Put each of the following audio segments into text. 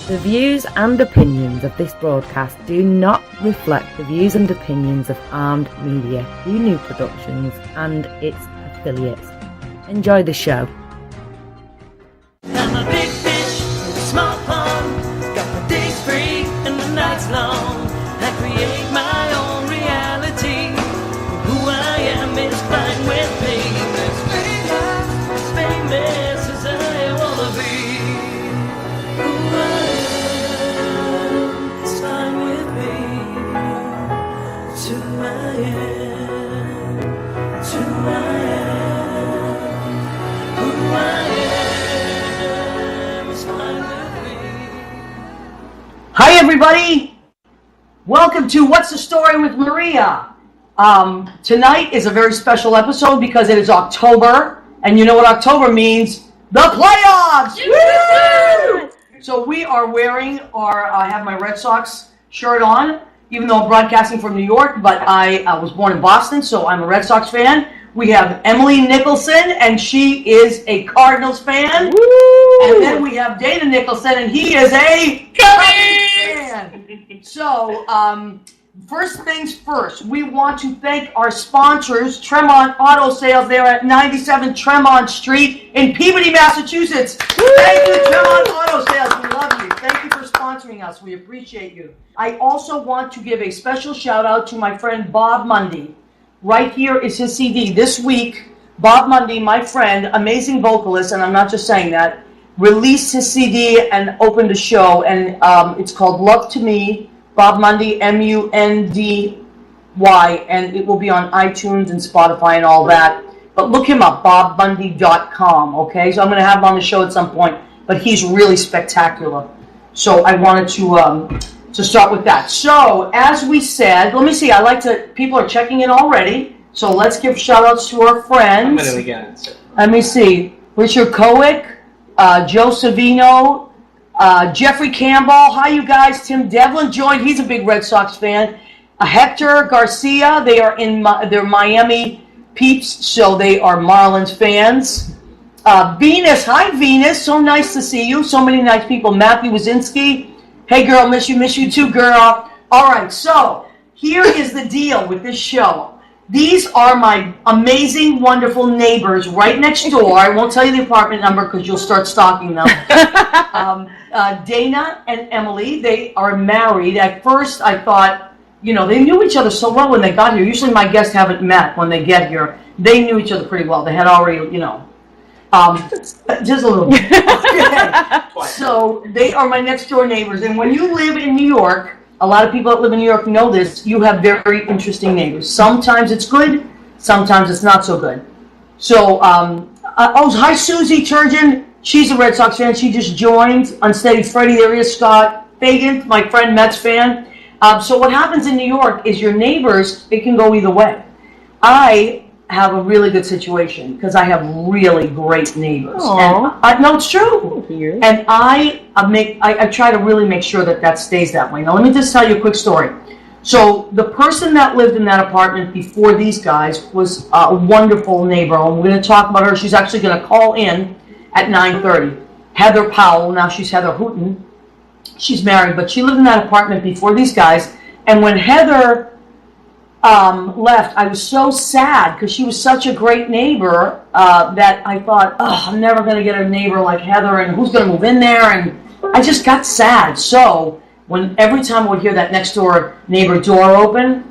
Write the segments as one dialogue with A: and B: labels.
A: The views and opinions of this broadcast do not reflect the views and opinions of Armed Media, New Productions and its affiliates. Enjoy the show.
B: I'm a big fish in a small pond. Got my days free and the nights long. I create my own reality. Who I am is fine with me. As famous as I wanna be. Who I am is fine with me. It's who I am. It's who I am. Who I am is fine with me.
C: Hi everybody! Welcome to What's the Story with Maria. Tonight is a very special episode because it is October, and you know what October means? The playoffs! Woo! So we are wearing I have my Red Sox shirt on, even though I'm broadcasting from New York, but I was born in Boston, so I'm a Red Sox fan. We have Emily Nicholson, and she is a Cardinals fan. Woo! And then we have Dana Nicholson, and he is a Cubbies fan. So, first things first, we want to thank our sponsors, Tremont Auto Sales. They're at 97 Tremont Street in Peabody, Massachusetts. Woo! Thank you, Tremont Auto Sales. We love you. Thank you for sponsoring us. We appreciate you. I also want to give a special shout out to my friend Bob Mundy. Right here is his CD. This week, Bob Mundy, my friend, amazing vocalist, and I'm not just saying that, released his CD and opened a show, and it's called Love to Me, Bob Mundy, M-U-N-D-Y, and it will be on iTunes and Spotify and all that. But look him up, bobbundy.com, okay? So I'm going to have him on the show at some point, but he's really spectacular. So I wanted to start with that. So, as we said, let me see, people are checking in already, so let's give shout-outs to our friends.
D: How many we got?
C: Let me see, Richard Kowick, Joe Savino, Jeffrey Campbell, hi you guys, Tim Devlin joined, he's a big Red Sox fan, Hector Garcia, they're Miami peeps, so they are Marlins fans. Venus, hi Venus, so nice to see you, so many nice people, Matthew Wazinski, hey girl, miss you too, girl. All right, so here is the deal with this show. These are my amazing, wonderful neighbors right next door. I won't tell you the apartment number because you'll start stalking them. Dana and Emily, they are married. At first, I thought, they knew each other so well when they got here. Usually my guests haven't met when they get here. They knew each other pretty well. They had already, just a little bit. Okay. So they are my next door neighbors. And when you live in New York, a lot of people that live in New York know this, you have very interesting neighbors. Sometimes it's good, sometimes it's not so good. So, hi Susie Turgeon. She's a Red Sox fan. She just joined. Unsteady Freddie, there is Scott Fagan, my friend, Mets fan. So what happens in New York is your neighbors, it can go either way. I have a really good situation because I have really great neighbors.
A: Aww.
C: And no, it's true. And I try to really make sure that stays that way. Now, let me just tell you a quick story. So the person that lived in that apartment before these guys was a wonderful neighbor. And we're going to talk about her. She's actually going to call in at 9:30. Heather Powell. Now she's Heather Hooten. She's married, but she lived in that apartment before these guys. And when Heather left, I was so sad because she was such a great neighbor that I thought, I'm never going to get a neighbor like Heather, and who's going to move in there? And I just got sad. So every time I would hear that next door neighbor door open,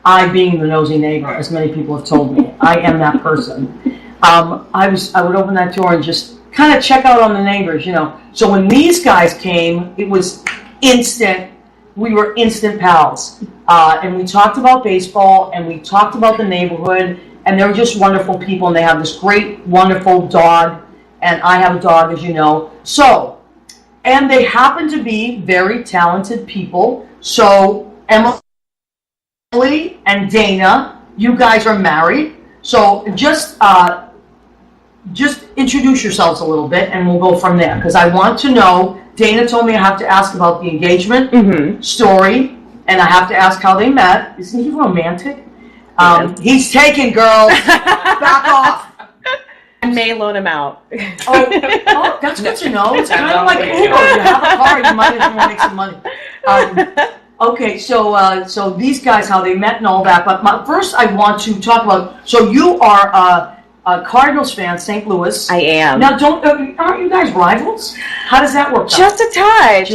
C: I, being the nosy neighbor, as many people have told me, I am that person. I would open that door and just kind of check out on the neighbors, So when these guys came, it was instant. We were instant pals. And we talked about baseball, and we talked about the neighborhood, and they're just wonderful people, and they have this great, wonderful dog, and I have a dog, as you know. So, and they happen to be very talented people. So, Emily and Dana, you guys are married. So, just introduce yourselves a little bit, and we'll go from there, because I want to know. Dana told me I have to ask about the engagement story, and I have to ask how they met. Isn't he romantic? He's taken, girls. Back off.
A: I may loan him out.
C: Oh, that's good to know. It's kind of like Uber. You have a car, you You might as well make some money. Okay, so these guys, how they met and all that. But first, I want to talk about. So you are a Cardinals fan, St. Louis.
D: I am.
C: Now, aren't you guys rivals? How does that work out?
D: Just a touch.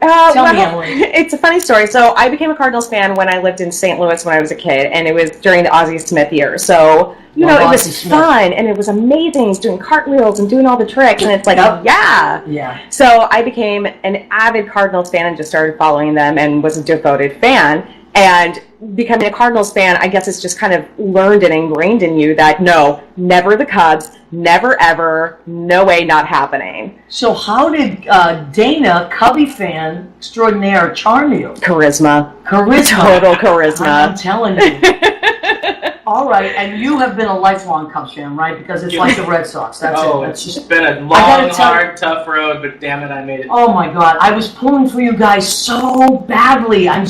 C: Tell me, Emily.
D: It's a funny story. So I became a Cardinals fan when I lived in St. Louis when I was a kid, and it was during the Ozzie Smith years. So, it was fun, and it was amazing. He's doing cartwheels and doing all the tricks, and it's like,
C: Yeah.
D: So I became an avid Cardinals fan and just started following them and was a devoted fan. And becoming a Cardinals fan, I guess it's just kind of learned and ingrained in you that no, never the Cubs, never ever, no way, not happening.
C: So how did Dana, Cubby fan extraordinaire, charm you?
D: Charisma.
C: Total
D: charisma.
C: I'm telling you. All right, and you have been a lifelong Cubs fan, right? Because it's like the Red Sox. That's it. That's
E: it's been a long, hard, tough road, but damn it, I made it.
C: Oh my God, I was pulling for you guys so badly. I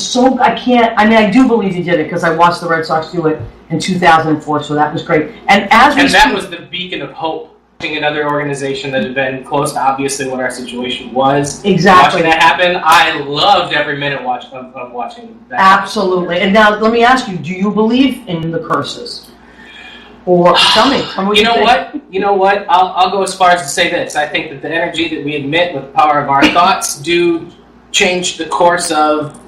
C: do believe you did it because I watched the Red Sox do it in 2004, so that was great. And
E: that was the beacon of hope. Watching another organization that had been close to obviously what our situation was.
C: Exactly.
E: Watching that happen, I loved every minute of watching that.
C: Absolutely. And now let me ask you: do you believe in the curses? Or tell me what you think.
E: You know what? I'll go as far as to say this. I think that the energy that we emit with the power of our thoughts do change the course of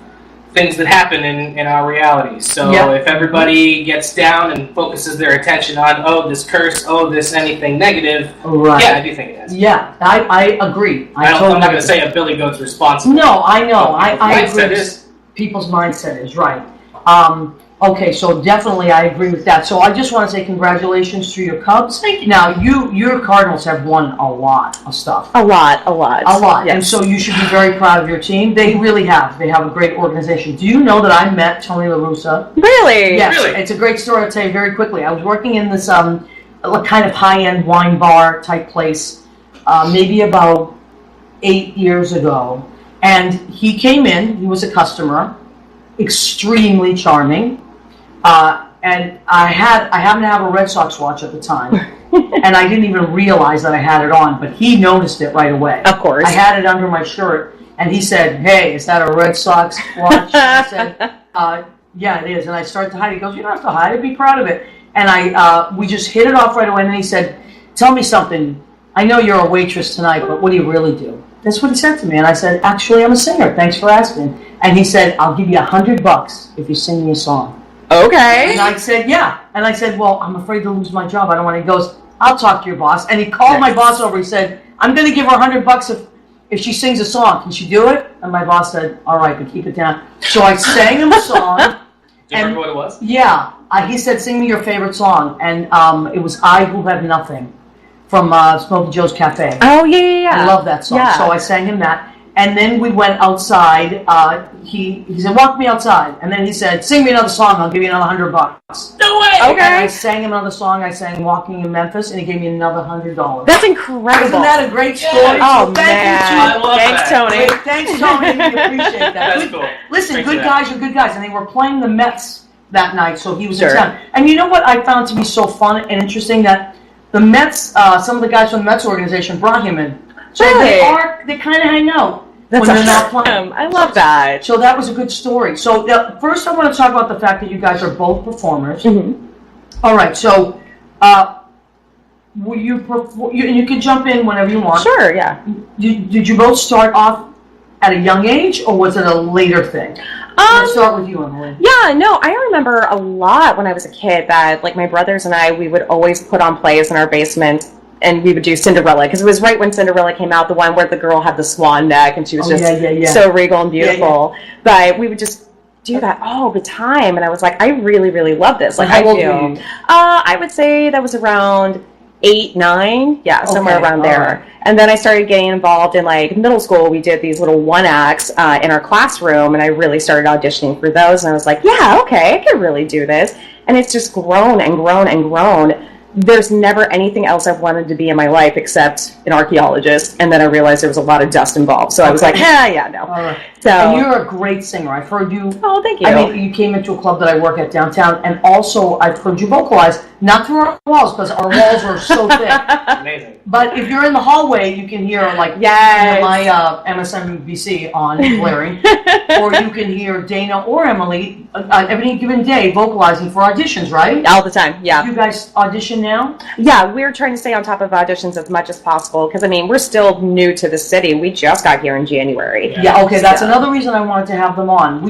E: things that happen in our realities. So if everybody gets down and focuses their attention on, this curse, this anything negative,
C: right.
E: I do think it has.
C: Yeah, I agree. I'm
E: not going to say a Billy Goat's responsible.
C: No, I know. I agree. People's mindset is right. Okay, so definitely I agree with that. So I just want to say congratulations to your Cubs.
D: Thank you.
C: Now, your Cardinals have won a lot of stuff.
D: A lot.
C: Yes. And so you should be very proud of your team. They really have. They have a great organization. Do you know that I met Tony La Russa?
D: Really?
C: Yes.
E: Really?
C: It's a great story. I'll tell you very quickly. I was working in this kind of high-end wine bar type place maybe about 8 years ago. And he came in. He was a customer. Extremely charming. And I happened to have a Red Sox watch at the time, and I didn't even realize that I had it on, but he noticed it right away.
D: Of course.
C: I had it under my shirt, and he said, "Hey, is that a Red Sox watch?" I said, "Yeah, it is." And I started to hide. He goes, "You don't have to hide it. Be proud of it." And we just hit it off right away, and then he said, "Tell me something. I know you're a waitress tonight, but what do you really do?" That's what he said to me, and I said, "Actually, I'm a singer. Thanks for asking." And he said, "I'll give you $100 if you sing me a song."
D: Okay.
C: And I said, yeah. And I said, well, I'm afraid to lose my job. I don't want to. He goes, I'll talk to your boss. And he called my boss over. He said, I'm going to give her $100 if she sings a song. Can she do it? And my boss said, all right, but keep it down. So I sang him a song.
E: Do you remember what it was?
C: Yeah. He said, sing me your favorite song. And it was I Who Have Nothing from Smokey Joe's Cafe.
D: Oh, yeah.
C: I love that song.
D: Yeah.
C: So I sang him that. And then we went outside. He said, walk me outside. And then he said, sing me another song. I'll give you another $100.
E: No way!
C: Okay. And I sang him another song. I sang Walking in Memphis, and he gave me another $100.
D: That's incredible.
C: Isn't that a great story?
D: Oh,
C: so
D: man. Thanks, Tony.
C: Thanks, Tony. We appreciate that.
E: That's cool.
C: Listen,
E: Thanks
C: good guys are good guys. And they were playing the Mets that night, so he was in town. And you know what I found to be so fun and interesting? That the Mets, some of the guys from the Mets organization brought him in. So they kind of hang out.
D: That's
C: when they're not playing.
D: I love that.
C: So that was a good story. So first I want to talk about the fact that you guys are both performers.
D: Mm-hmm.
C: All right, so you can jump in whenever you want.
D: Sure, yeah.
C: Did you both start off at a young age, or was it a later thing? Let's start with you, Emily.
D: Yeah, no, I remember a lot when I was a kid that, like, my brothers and I, we would always put on plays in our basement. And we would do Cinderella, because it was right when Cinderella came out, the one where the girl had the swan neck, and she was so regal and beautiful. Yeah. But we would just do that all the time, and I was like, I really, really love this. Like,
C: how old were you?
D: I would say that was around 8, 9, somewhere around there. Right. And then I started getting involved in, like, middle school. We did these little one-acts in our classroom, and I really started auditioning for those, and I was like, yeah, okay, I can really do this. And it's just grown and grown and grown. there's never anything else I've wanted to be in my life except an archaeologist. And then I realized there was a lot of dust involved. So I was like, yeah, no.
C: All right.
D: So,
C: and you're a great singer. I've heard you.
D: Oh, thank you.
C: I mean, you came into a club that I work at downtown, and also I've heard you vocalize, not through our walls, because our walls are so thick.
E: Amazing.
C: But if you're in the hallway, you can hear, like,
D: yes.
C: my MSNBC on blaring, or you can hear Dana or Emily every given day vocalizing for auditions, right?
D: All the time, yeah.
C: You guys audition now?
D: Yeah, we're trying to stay on top of auditions as much as possible because, I mean, we're still new to the city. We just got here in January.
C: Yeah, okay, that's another reason I wanted to have them on.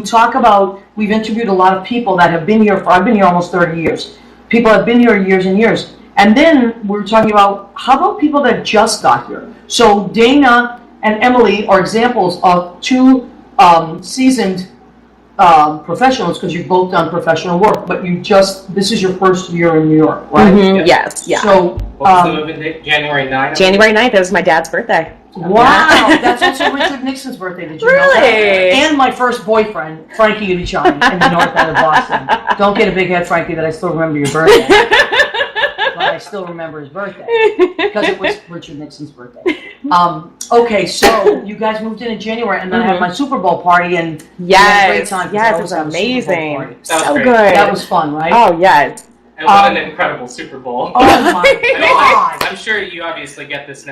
C: We've interviewed a lot of people that have been here I've been here almost 30 years. People have been here years and years. And then we're talking about, how about people that just got here? So Dana and Emily are examples of two seasoned professionals, because you've both done professional work, but this is your first year in New York, right?
D: Mm-hmm. Yes, yeah.
C: So,
E: what was the moving date? January 9th?
D: January 9th, that was my dad's birthday.
C: Wow, that's also Richard Nixon's birthday. Did you know that?
D: Really?
C: And my first boyfriend, Frankie Udichani, in the north end of Boston. Don't get a big head, Frankie, that I still remember your birthday. But I still remember his birthday, because it was Richard Nixon's birthday. Okay, so you guys moved in January, and then I had my Super Bowl party, and we had a great time.
D: Yes, it was amazing.
E: That was
D: so
E: great.
D: good.
C: That was fun, right?
D: Oh, yes.
E: And what an incredible Super Bowl.
C: Oh my God!
E: I'm sure you obviously get this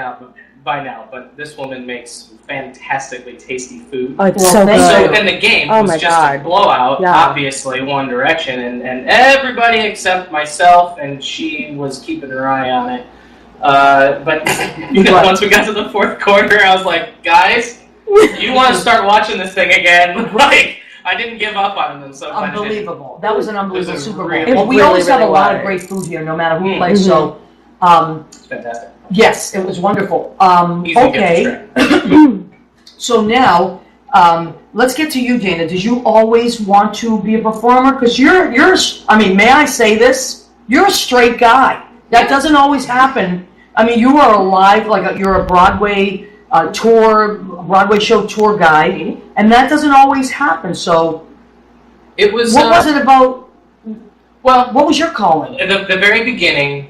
E: by now, but this woman makes fantastically tasty food.
D: Oh, it's
C: Well,
D: so
C: thank
D: good.
E: So, and the game
D: Oh
E: was
D: my
E: just
D: God.
E: a blowout,
D: Yeah.
E: obviously, one direction, and everybody except myself, and she was keeping her eye on it. But once we got to the fourth quarter, I was like, guys, you want to start watching this thing again? Like, I didn't give up on them. So
C: Unbelievable. That was an unbelievable
E: was a
C: Super Bowl.
E: really-
C: Well, we
D: really,
C: always have a
D: really
C: lot of
D: was.
C: great food here, no matter who plays, so,
E: It's fantastic.
C: yes, it was wonderful.
E: Easy to get the
C: Okay.
E: trick.
C: So now, let's get to you, Dana. Did you always want to be a performer? Because I mean, may I say this? You're a straight guy. That doesn't always happen. I mean, you are you're a Broadway Broadway show tour guide, and that doesn't always happen. So,
E: It was.
C: what was it about?
E: Well,
C: What was your calling?
E: at the very beginning,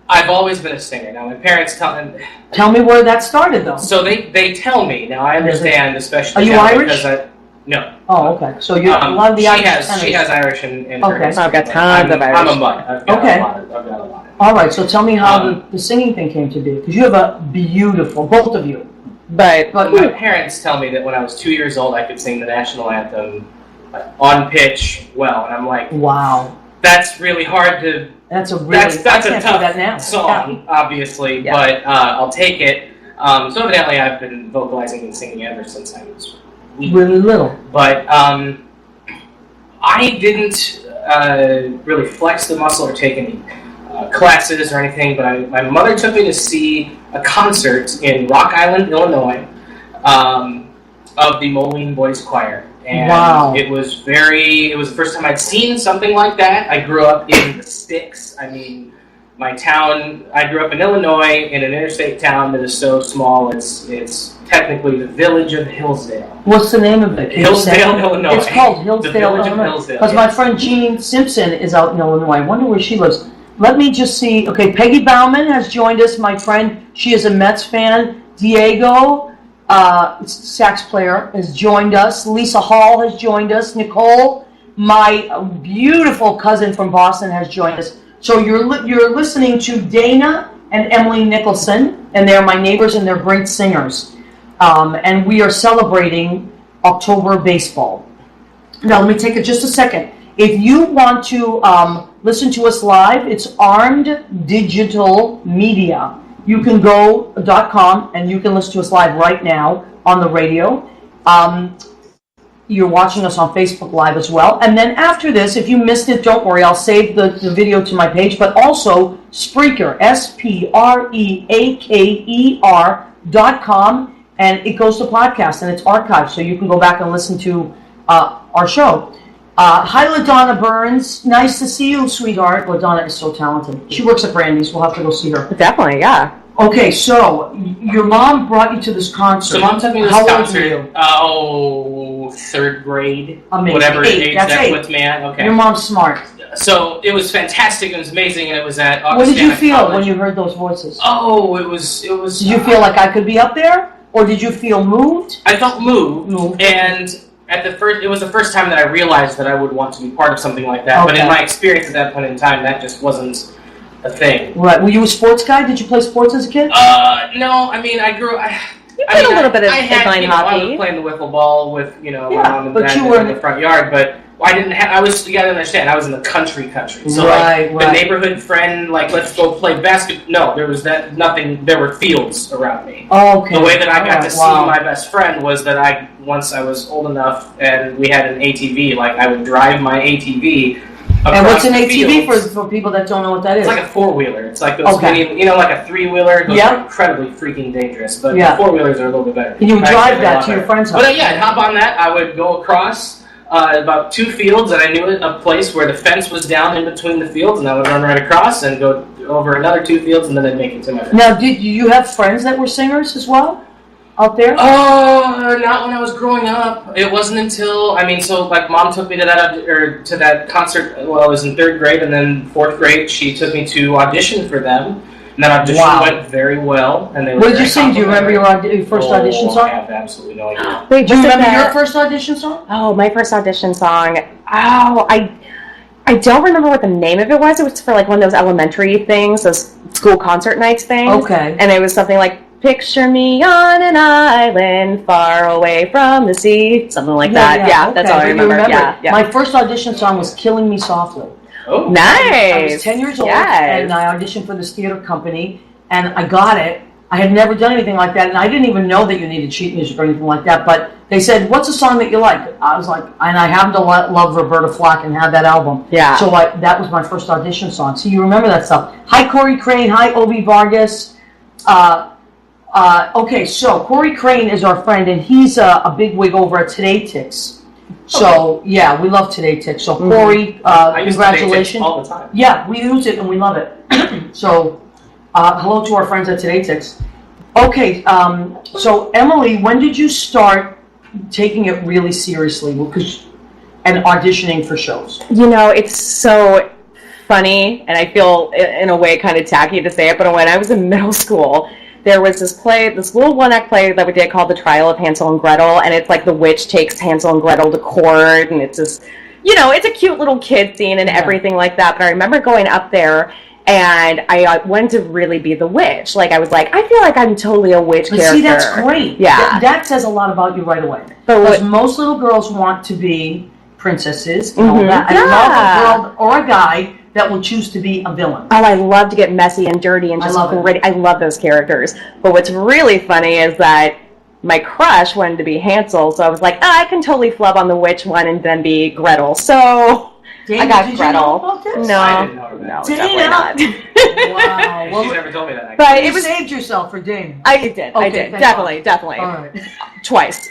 E: I've always been a singer. Now, my parents
C: Tell me where that started, though.
E: so they tell me. Now, I understand, especially
C: Are you
E: now
C: Irish?
E: because no.
C: Oh, okay. So you a lot of the
E: she
C: Irish
E: has
C: tenors.
E: Irish in her
C: Okay.
E: history,
D: I've got
E: but
D: tons of Irish.
E: I'm a mutt. I've got
C: Okay.
E: a lot of it.
C: All right. So tell me how the singing thing came to be, because you have a beautiful, both of you.
D: But
E: My parents tell me that when I was 2 years old, I could sing the national anthem on pitch well, and I'm like,
C: Wow.
E: that's really hard to.
C: That's a really.
E: That's
C: I
E: a
C: can't
E: tough
C: do that now.
E: song, obviously,
D: Yeah.
E: but I'll take it. So evidently, I've been vocalizing and singing ever since I was wee.
C: Really little.
E: But I didn't really flex the muscle or take any classes or anything. But my mother took me to see a concert in Rock Island, Illinois, of the Moline Boys Choir. And
C: Wow.
E: it was the first time I'd seen something like that. I grew up in the sticks. I mean, my town, I grew up in Illinois in an interstate town that is so small, it's technically the village of Hillsdale.
C: What's the name of it? Can you say?
E: Hillsdale, Illinois.
C: It's called Hillsdale,
E: The village of
C: Illinois.
E: Hillsdale,
C: Because my
E: yes.
C: friend Jean Simpson is out in Illinois. I wonder where she lives. Let me just see. Okay, Peggy Bauman has joined us, my friend. She is a Mets fan. Diego, sax player, has joined us. Lisa Hall has joined us. Nicole, my beautiful cousin from Boston, has joined us. So you're listening to Dana and Emily Nicholson, and they're my neighbors, and they're great singers. And we are celebrating October baseball. Now, let me take it just a second. If you want to listen to us live, it's Armed Digital Media. You can go .com and you can listen to us live right now on the radio. You're watching us on Facebook Live as well. And then after this, if you missed it, don't worry. I'll save the video to my page. But also Spreaker, SPREAKER.com. And it goes to podcast and it's archived. So you can go back and listen to our show. Hi, LaDonna Burns. Nice to see you, sweetheart. LaDonna is so talented. She works at Brandy's. We'll have to go see her.
D: definitely, yeah.
C: Okay, so your mom brought you to this concert.
E: So mom took me to this
C: How old
E: concert.
C: were you?
E: Third grade.
C: Amazing.
E: Whatever
C: Eight.
E: age
C: That's
E: that
C: eight.
E: puts me at. Okay.
C: Your mom's smart.
E: So it was fantastic. It was amazing, and it was at Augustana
C: What did you feel
E: College.
C: when you heard those voices?
E: Oh, it was.
C: Did you feel like I could be up there, or did you feel moved?
E: I felt moved. And at the first, it was the first time that I realized that I would want to be part of something like that.
C: Okay.
E: But in my experience at that point in time, that just wasn't a thing.
C: Right. Were you a sports guy? Did you play sports as a kid?
E: No. I mean, I grew.
D: You played a little bit of
E: inline
D: hockey.
E: I was playing the wiffle ball with my mom and
C: but
E: dad
C: you were
E: in the front yard, but I didn't have. I was. You gotta understand. I was in the country. So
C: Right.
E: the neighborhood friend, like, let's go play basketball. No, there was nothing. There were fields around me.
C: Oh, okay.
E: The way that I got to see
C: Wow.
E: my best friend was that once I was old enough and we had an ATV, like I would drive my ATV.
C: And what's an
E: the
C: ATV
E: fields.
C: for people that don't know what that is?
E: It's like a four-wheeler. It's like those mini, like a three-wheeler. Those are incredibly freaking dangerous, but the four-wheelers are a little bit better.
C: And you would drive that to your friend's house?
E: But I'd hop on that. I would go across about 2 fields, and I knew a place where the fence was down in between the fields, and I would run right across and go over another 2 fields, and then I'd make it to my friend.
C: Now, did you have friends that were singers as well out there?
E: Oh, not when I was growing up. It wasn't until Mom took me to that concert. Well, I was in 3rd grade, and then 4th grade, she took me to audition for them. And that audition went very well. And they were
C: what did you sing? Do you remember your first audition song?
E: I have absolutely no idea.
D: Wait,
C: do you remember your first audition song?
D: Oh, my first audition song. Oh, I don't remember what the name of it was. It was for like one of those elementary things, those school concert nights things.
C: Okay.
D: And it was something like, "Picture me on an island far away from the sea," something like that. Yeah,
C: okay.
D: that's all I remember. Yeah.
C: My first audition song was "Killing Me Softly."
E: Oh,
D: nice.
C: I was 10 years old, and I auditioned for this theater company, and I got it. I had never done anything like that, and I didn't even know that you needed sheet music or anything like that, but they said, "What's a song that you like?" I was like, and I happened to love Roberta Flack and had that album.
D: Yeah.
C: So that was my first audition song. So you remember that stuff. Hi, Corey Crane. Hi, Obi Vargas. Okay, so Corey Crane is our friend, and he's a big wig over at Today Ticks. So, yeah, we love Today Ticks. So, Corey,
E: I use
C: congratulations.
E: Today Ticks all the time.
C: Yeah, we use it, and we love it. So, hello to our friends at Today Ticks. Okay, so, Emily, when did you start taking it really seriously and auditioning for shows?
D: You know, it's so funny, and I feel in a way kind of tacky to say it, but when I was in middle school, there was this little one-act play that we did called The Trial of Hansel and Gretel, and it's like the witch takes Hansel and Gretel to court, and it's this, it's a cute little kid scene and everything like that, but I remember going up there, and I wanted to really be the witch. Like, I was like, I feel like I'm totally a witch character.
C: See, that's great.
D: Yeah.
C: That says a lot about you right away.
D: But
C: because most little girls want to be princesses and all
D: Mhm.
C: that. I
D: Yeah.
C: love a girl or a guy that will choose to be a villain.
D: Oh, I love to get messy and dirty and just gritty. I love those characters. But what's really funny is that my crush wanted to be Hansel, so I was like, I can totally flub on the witch one and then be Gretel. So
C: Dana,
D: I got
C: did
D: Gretel.
C: You know about this?
D: No,
E: I didn't know that.
D: no,
C: Dana.
D: definitely not.
C: Wow. Well,
E: She's never told me that.
D: But
C: you
D: it was.
C: saved yourself for Dane.
D: I did. I
C: Okay,
D: did.
C: thank
D: Definitely.
C: God.
D: Definitely.
C: All right.
D: Twice.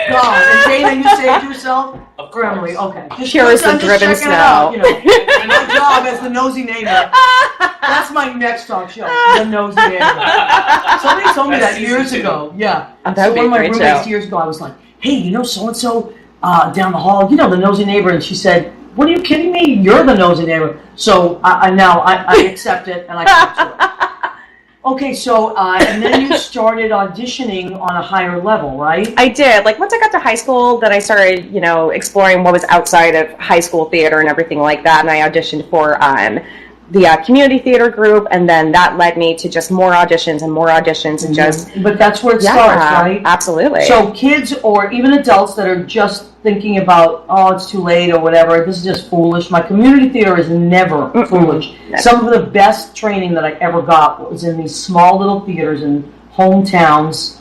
C: God, and Dana, you saved yourself
E: Of
C: for
E: course.
C: Emily. Okay.
D: Pure as the
C: I'm just
D: driven
C: checking it out,
D: snow.
C: And my job as the nosy neighbor. That's my next talk show, the nosy neighbor. Somebody told me
E: That's
C: that years
E: season 2.
C: ago. Yeah.
D: Oh, that
C: So
D: would
C: one
D: be
C: of my
D: a great
C: roommates
D: show.
C: years ago, I was like, "Hey, so and so down the hall, the nosy neighbor," and she said, "What are you kidding me? You're the nosy neighbor." So I now accept it and I come to it. Okay, so and then you started auditioning on a higher level, right?
D: I did. Like, once I got to high school, then I started, exploring what was outside of high school theater and everything like that. And I auditioned for the community theater group, and then that led me to just more auditions and just
C: But that's where it starts, right?
D: Absolutely.
C: So kids or even adults that are just thinking about, it's too late or whatever, this is just foolish. My community theater is never foolish.
D: Never.
C: Some of the best training that I ever got was in these small little theaters in hometowns.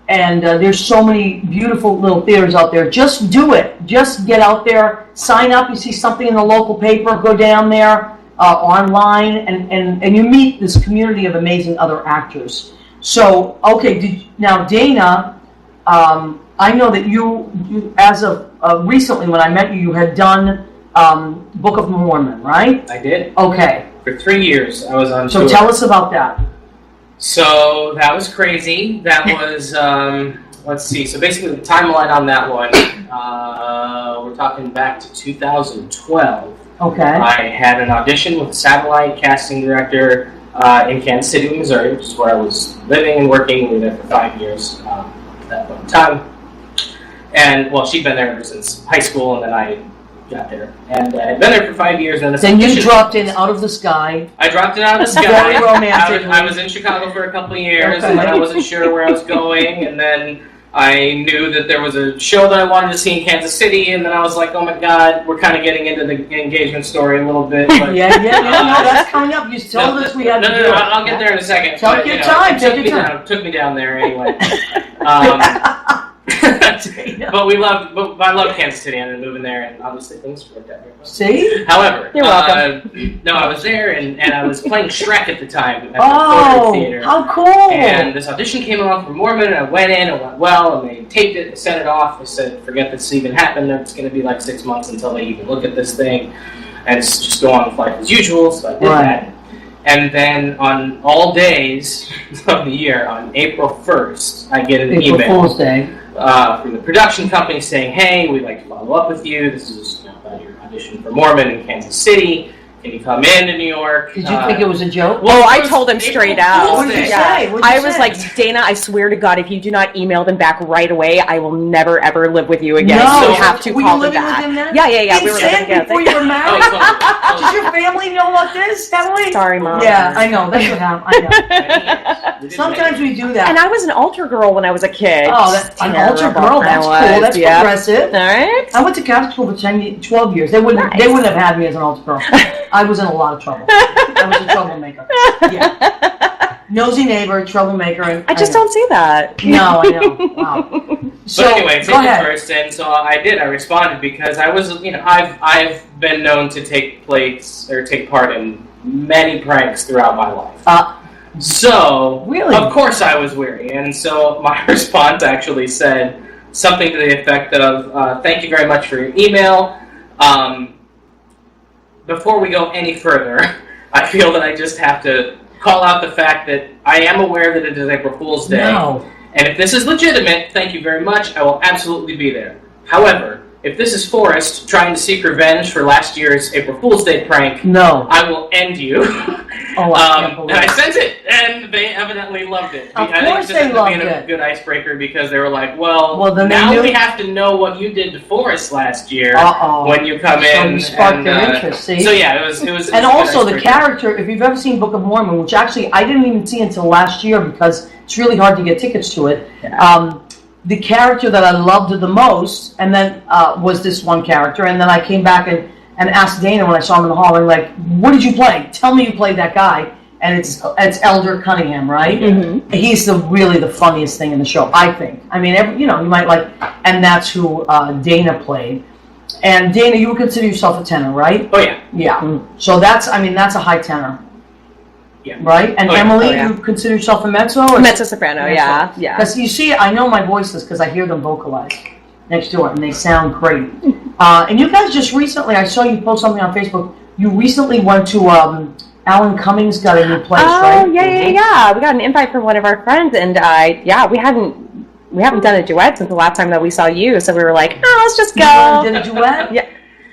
C: And there's so many beautiful little theaters out there. Just do it. Just get out there, sign up. You see something in the local paper, go down there online, and you meet this community of amazing other actors. So, okay, now Dana, I know that you as of recently when I met you, you had done Book of Mormon, right?
E: I did.
C: Okay.
E: For 3 years, I was on
C: So
E: tour.
C: tell us about that.
E: So that was crazy. That was let's see. So basically, the timeline on that one, we're talking back to 2012.
C: Okay.
E: I had an audition with a satellite casting director in Kansas City, Missouri, which is where I was living and working. We were there for 5 years at that point in time. And, well, she'd been there ever since high school, and then I got there. And I'd been there for 5 years. And
C: then you dropped in out of the sky.
E: I dropped in out of the sky.
C: Very romantic.
E: I was in Chicago for a couple of years,
C: okay.
E: and then I wasn't sure where I was going, and then I knew that there was a show that I wanted to see in Kansas City, and then I was like, oh my god, we're kind of getting into the engagement story a little bit. But,
C: yeah, no, that's coming up. You told us we had to do it.
E: I'll get there in a second.
C: Take your time, take your time.
E: Took me down there anyway. But I love Kansas City. I ended up moving there, and obviously things worked out very well.
C: See?
E: However,
D: you're welcome.
E: No, I was there, and I was playing Shrek at the time at the
C: Theater.
E: theater.
C: How cool!
E: And this audition came along for Mormon, and I went in, it went well, and they taped it, they sent it off. They said, forget this even happened. It's going to be like 6 months until they even look at this thing, and it's just go on with life as usual. So I did that. And then on all days of the year, on April 1st, I get an email.
C: April Fool's Day.
E: From the production company saying, hey, we'd like to follow up with you. This is about your audition for Mormon in Kansas City. Can you come in to New York?
C: Did you think it was a joke?
D: Well, I told him straight out.
C: What did you say?
D: I was like, Dana, I swear to God, if you do not email them back right away, I will never, ever live with you again.
C: No.
D: So you have to call them back. Yeah.
C: We were living together. Before you were married? Does your family know about this, Emily?
D: Sorry, Mom.
C: Yeah, I know. That's what happened. I know. Sometimes we do that.
D: And I was an altar girl when I was a kid.
C: Oh, that's an altar girl. That's cool. That's progressive.
D: All right.
C: I went to Catholic school for 12 years. They wouldn't have had me as an altar girl. I was in a lot of trouble. I was a troublemaker. Yeah. Nosy neighbor, troublemaker. And
D: I just don't see that.
C: No, I know. Wow. So,
E: but anyway, take it first, and so I did. I responded because I was, I've been known to take part in many pranks throughout my life. So,
C: really?
E: Of course I was weary, and so my response actually said something to the effect of, thank you very much for your email. Before we go any further, I feel that I just have to call out the fact that I am aware that it is April Fool's Day.
C: No.
E: And if this is legitimate, thank you very much. I will absolutely be there. However, if this is Forrest trying to seek revenge for last year's April Fool's Day prank,
C: no,
E: I will end you.
C: Oh, I can't believe
E: and I sent it, and they evidently loved it.
C: Of
E: I
C: course
E: think
C: they loved
E: being
C: it.
E: a good icebreaker because they were like, well
C: then
E: now we have to know what you did to Forrest last year when you come in.
C: So you sparked their interest, see?
E: So yeah, it was
C: and also the character, if you've ever seen Book of Mormon, which actually I didn't even see until last year because it's really hard to get tickets to it. Yeah. The character that I loved the most, and then was this one character, and then I came back and asked Dana when I saw him in the hall, and like, what did you play? Tell me you played that guy. And it's Elder Cunningham, right? Mm-hmm. He's really the funniest thing in the show, I think. I mean, you might like, and that's who Dana played. And Dana, you would consider yourself a tenor, right?
E: Oh yeah.
C: Yeah. Mm-hmm. So that's a high tenor.
E: Yeah.
C: Right? And Emily, you consider yourself a mezzo? Or
D: mezzo-soprano, yeah.
C: Because you see, I know my voices because I hear them vocalize next door, and they sound great. And you guys just recently, I saw you post something on Facebook, you recently went to, Alan Cummings got a new place, right?
D: Oh, yeah. We got an invite from one of our friends, and we haven't done a duet since the last time that we saw you, so we were like, let's just go.
C: You did a duet?
D: Yeah.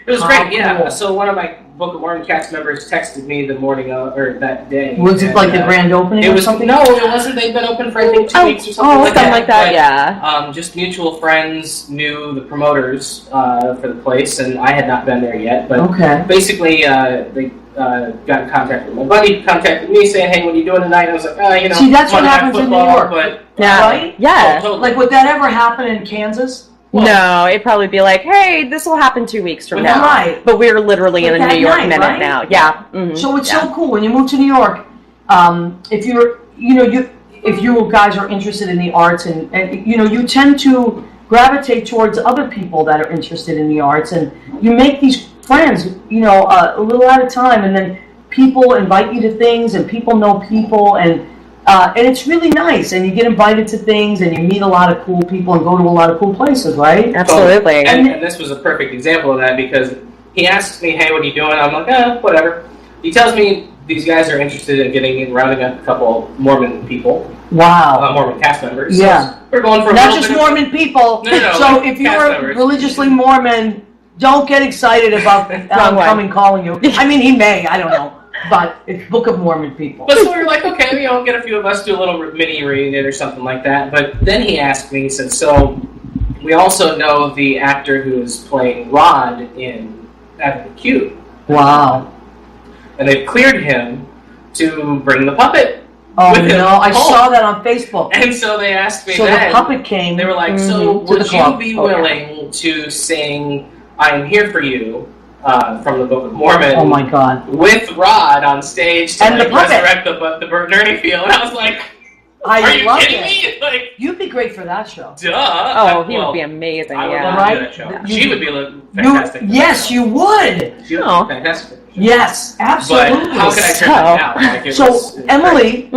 E: It was great, yeah. Cool. So one of my Book of Mormon cast members texted me the morning or that day.
C: Was it like the grand opening or something?
E: No, it wasn't. They'd been open for I think 2 weeks or something
D: like that. Yeah.
E: Just mutual friends knew the promoters for the place, and I had not been there yet. But basically, they got in contact with my buddy, contacted me saying, hey, what are you doing tonight? And I was like,
C: See, that's what happens in New York.
E: But,
C: right?
D: Yeah.
E: Oh, totally.
C: Like, would that ever happen in Kansas?
D: Well, no, it'd probably be like, hey, this will happen 2 weeks from now.
C: Right.
D: But we're literally in a New York minute now. Yeah.
C: Mm-hmm. So it's so cool when you move to New York. If you guys are interested in the arts and you tend to gravitate towards other people that are interested in the arts, and you make these friends, a little at a time, and then people invite you to things, and people know people, and it's really nice, and you get invited to things, and you meet a lot of cool people and go to a lot of cool places, right?
D: Absolutely.
E: And this was a perfect example of that because he asks me, hey, what are you doing? I'm like, whatever. He tells me these guys are interested in rounding up a couple Mormon people.
C: Wow.
E: Mormon cast members.
C: Yeah.
E: So we're going for
C: not just Mormon people.
E: No,
C: so
E: like
C: if you're
E: members.
C: religiously Mormon, don't get excited about coming calling you. I mean, he may. I don't know. But it's Book of Mormon people.
E: But so we were like, okay, get a few of us, do a little mini reunion or something like that. But then he asked me, he said, so we also know the actor who is playing Rod in Avenue Q.
C: Wow.
E: And they've cleared him to bring the puppet.
C: Oh, no, I saw that on Facebook.
E: And so they asked me
C: so the puppet came.
E: They were like, so would you be willing to sing I Am Here For You from the Book of Mormon.
C: Oh my God!
E: With Rod on stage to
C: and the
E: resurrect the Bert and Ernie feel, and I was like, "Are you kidding me? Like,
C: you'd be great for that show."
E: Duh!
D: Oh, he would be amazing.
E: I would
D: yeah,
E: love to do that show. She would be fantastic.
C: Yes, you would.
E: She would be fantastic.
C: Yes, absolutely.
E: But how could I turn that down? Like,
C: so Emily,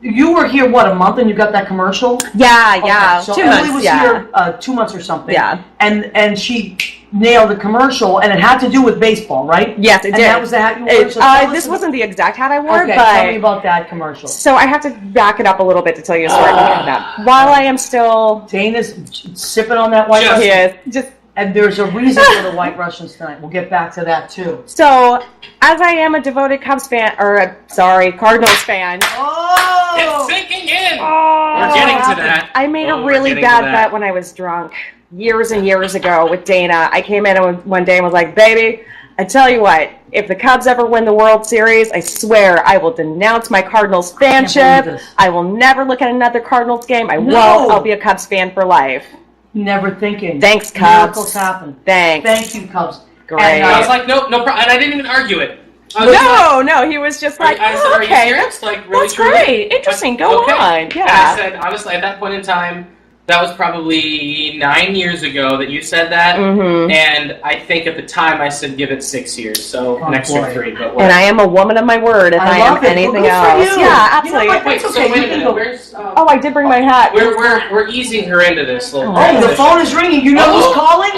C: you were here a month, and you got that commercial.
D: Yeah.
C: So
D: 2
C: Emily
D: months,
C: was here 2 months or something.
D: Yeah.
C: And she nailed the commercial, and it had to do with baseball, right?
D: Yes, it did.
C: And that was the hat you wore?
D: This wasn't the exact hat I wore,
C: okay,
D: but...
C: tell me about that commercial.
D: So I have to back it up a little bit to tell you a story about that. While I am still...
C: Dana's sipping on that white Russian.
D: He is. Just...
C: And there's a reason for the White Russians tonight. We'll get back to that, too.
D: So, as I am a devoted Cubs fan, Cardinals fan...
E: Oh! It's sinking in! We're getting to that.
D: I made a really bad bet when I was drunk. Years and years ago with Dana. I came in one day and was like, baby, I tell you what, if the Cubs ever win the World Series, I swear I will denounce my Cardinals fanship. I will never look at another Cardinals game. I won't. I'll be a Cubs fan for life.
C: Never thinking.
D: Thanks, Cubs.
C: Miracles happen.
D: Thanks.
C: Thank you, Cubs.
D: Great.
C: And,
E: I was like, no problem. And I didn't even argue it.
D: No, he was just like,
E: I said, are you
D: okay,
E: serious? Like, really
D: that's great. Interesting. Go on. Yeah.
E: And I said, honestly, at that point in time, that was probably 9 years ago that you said that.
D: Mm-hmm.
E: And I think at the time I said give it 6 years. So an extra 3. But
D: and I am a woman of my word if I am anything else. Yeah, absolutely.
C: Wait,
E: so wait a minute. Where's,
D: I did bring my hat.
E: We're easing her into this little bit.
C: Oh, the phone is ringing. You know who's calling?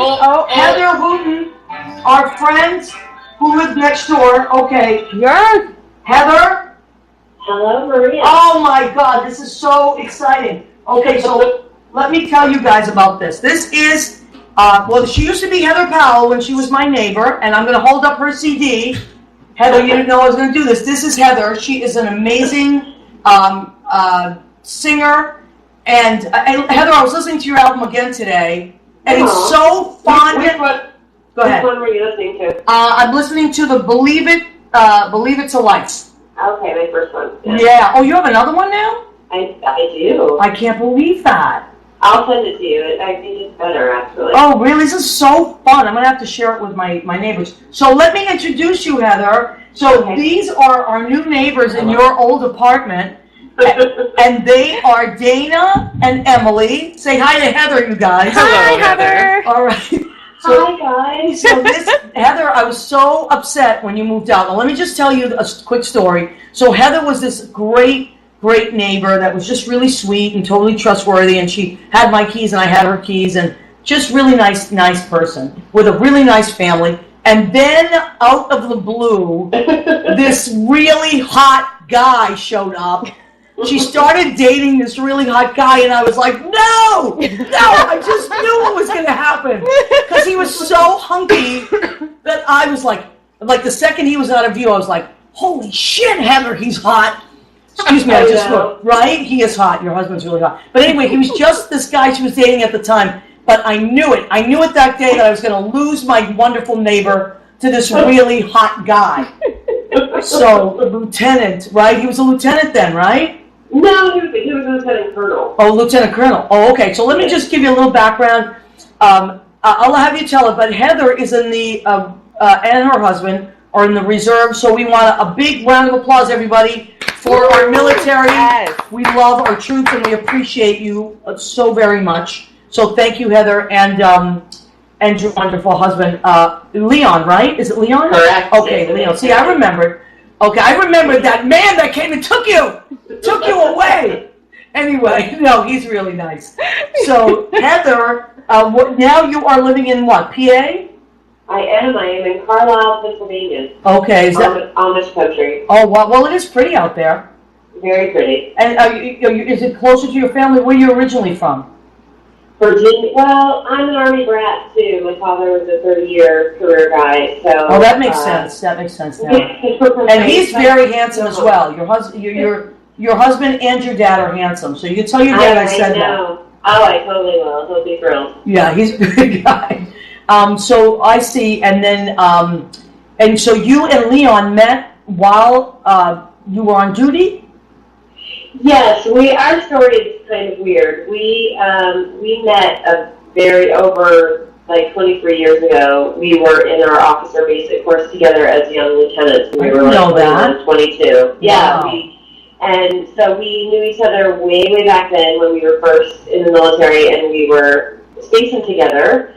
E: Heather
C: Hooten, our friend who lives next door. Okay.
D: Yes.
C: Heather?
F: Hello, Maria.
C: Oh my God, this is so exciting. Okay, so let me tell you guys about this. This is, she used to be Heather Powell when she was my neighbor, and I'm going to hold up her CD. Heather, you didn't know I was going to do this. This is Heather. She is an amazing singer. And Heather, I was listening to your album again today, and it's so fun. Go ahead.
F: Which one were you listening to?
C: I'm listening to the Believe It to Life.
F: Okay, my first one.
C: Yeah. Oh, you have another one now?
F: I do.
C: I can't believe that.
F: I'll send it to you. I think it's better, actually.
C: Oh, really? This is so fun. I'm going to have to share it with my neighbors. So let me introduce you, Heather. So these are our new neighbors in your old apartment. And they are Dana and Emily. Say hi to Heather, you guys.
D: Hi, Heather.
C: All right.
F: Hi, guys.
C: So Heather, I was so upset when you moved out. Now, let me just tell you a quick story. So Heather was this great neighbor that was just really sweet and totally trustworthy, and she had my keys and I had her keys, and just really nice person with a really nice family. And then out of the blue, this really hot guy showed up. She started dating this really hot guy, and I was like, no, I just knew it was going to happen. Because he was so hunky that I was like the second he was out of view, I was like, holy shit, Heather, he's hot. Excuse me, I just looked, right? He is hot. Your husband's really hot. But anyway, he was just this guy she was dating at the time. But I knew it. I knew it that day that I was going to lose my wonderful neighbor to this really hot guy. So, lieutenant, right? He was a lieutenant then, right?
F: No, he was a lieutenant colonel.
C: Oh, lieutenant colonel. Oh, okay. So let me just give you a little background. I'll have you tell it. But Heather is in the, and her husband are in the reserve. So we want a big round of applause, everybody, for our military.
D: Yes.
C: We love our troops and we appreciate you so very much. So thank you, Heather, and your wonderful husband, Leon, right? Is it Leon?
F: Correct.
C: Okay,
F: yes,
C: Leon. See, I remembered. Okay, I remembered that man that came and took you away. Anyway, no, he's really nice. So, Heather, now you are living in what, PA?
F: I am in Carlisle, Pennsylvania.
C: Okay. Is that
F: Amish country.
C: Oh, well, it is pretty out there.
F: Very pretty.
C: And is it closer to your family? Where are you originally from?
F: Virginia. Well, I'm an Army brat too. My father was a 30-year career guy, so.
C: Oh, that makes sense. That makes sense now. And he's very handsome as well. Your husband, your husband and your dad are handsome. So you can tell your dad I said that.
F: Oh, I totally will. He'll be thrilled.
C: Yeah, he's a good guy. So I see, and then, and so you and Leon met while you were on duty?
F: Yes, our story is kind of weird. We met over like 23 years ago. We were in our officer basic course together as young lieutenants. We were like 22. Yeah,
C: wow.
F: And so we knew each other way back then when we were first in the military, and we were stationed together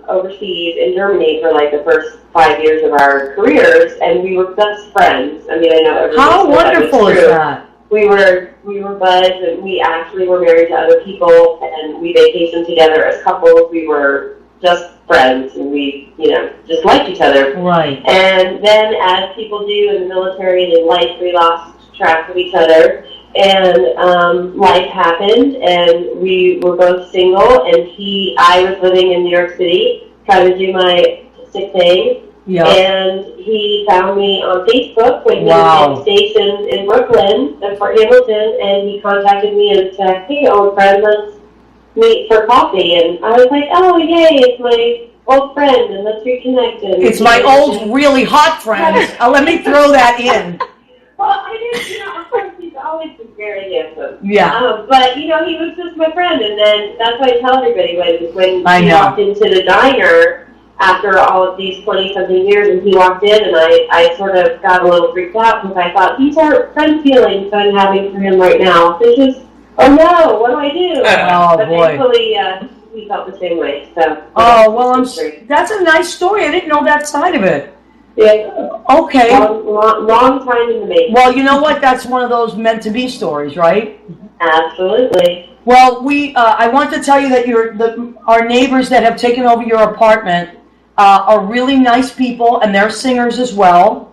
F: overseas in Germany for like the first 5 years of our careers, and we were best friends. I mean, I know everybody.
C: How wonderful is that?
F: We were buds, and we actually were married to other people, and we vacationed together as couples. We were just friends, and we, just liked each other.
C: Right.
F: And then, as people do in the military and in life, we lost track of each other, and life happened, and we were both single, and I was living in New York City, trying to do my sick thing.
C: Yeah.
F: And he found me on Facebook when he
C: Wow.
F: was stationed in Brooklyn, in Fort Hamilton, and he contacted me and said, "Hey, old friend, let's meet for coffee." And I was like, "Oh, yay, it's my old friend, and let's reconnect." And
C: It's my old, really hot friend. Let me throw that in.
F: Well, I didn't, of course, he's always been very handsome.
C: Yeah.
F: But, he was just my friend, and then that's what I tell everybody when
C: I
F: he
C: know.
F: walked into the diner after all of these 20-something years, and he walked in, and I sort of got a little freaked out because I thought, these are friend feelings that I'm having for him right now. This is, oh no, what do I do?
C: Oh,
F: but
C: boy.
F: thankfully, he felt the same way. So.
C: Oh, well, that's a nice story. I didn't know that side of it.
F: Yeah.
C: Okay.
F: Long time in the making.
C: Well, you know what? That's one of those meant to be stories, right?
F: Absolutely.
C: Well, I want to tell you that our neighbors that have taken over your apartment are really nice people, and they're singers as well.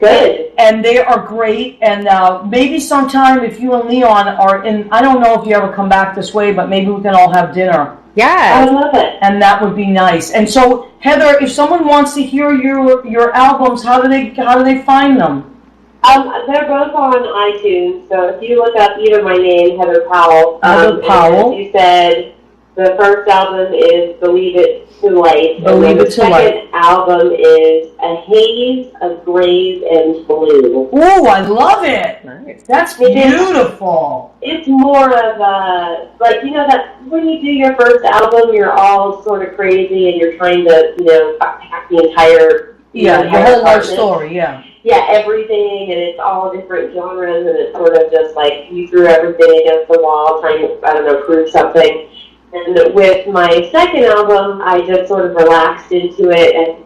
F: Good.
C: And they are great. And maybe sometime if you and Leon are in, I don't know if you ever come back this way, but maybe we can all have dinner.
D: Yeah.
F: I love it.
C: And that would be nice. And so, Heather, if someone wants to hear your albums, how do they find them?
F: They're both on iTunes, so if you look up either my name, Heather Powell.
C: Heather Powell.
F: As you said, the first album is Believe It to Life.
C: Believe It
F: The
C: to Life.
F: second album is A Haze of Grays and Blue.
C: Oh, I love it.
D: Nice.
C: That's
F: It is.
C: beautiful.
F: It's more of a, that when you do your first album, you're all sort of crazy and you're trying to, pack the entire,
C: Yeah, your whole life story, yeah.
F: Yeah, everything, and it's all different genres, and it's sort of just like you threw everything against the wall trying to, prove something. And with my second album, I just sort of relaxed into it and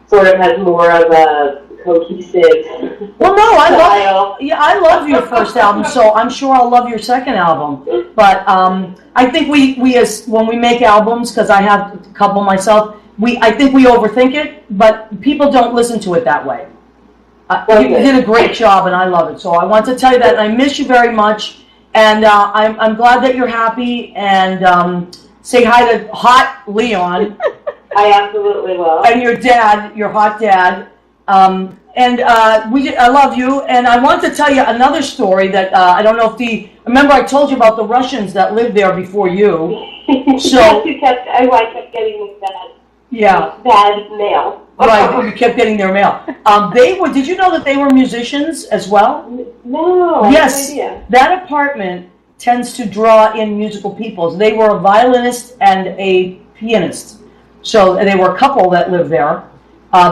F: sort of has more of a cohesive
C: Well, no, I
F: style.
C: love your first album, so I'm sure I'll love your second album. But I think we as when we make albums, because I have a couple myself, I think we overthink it, but people don't listen to it that way. You did a great job, and I love it. So I want to tell you that, and I miss you very much. And I'm glad that you're happy. And say hi to hot Leon.
F: I absolutely will.
C: And your dad, your hot dad. I love you. And I want to tell you another story that I don't know if remember I told you about the Russians that lived there before you. So
F: I kept getting this bad mail.
C: Right, you kept getting their mail. Did you know that they were musicians as well?
F: No,
C: Yes,
F: I had no idea.
C: that apartment tends to draw in musical people. They were a violinist and a pianist. So they were a couple that lived there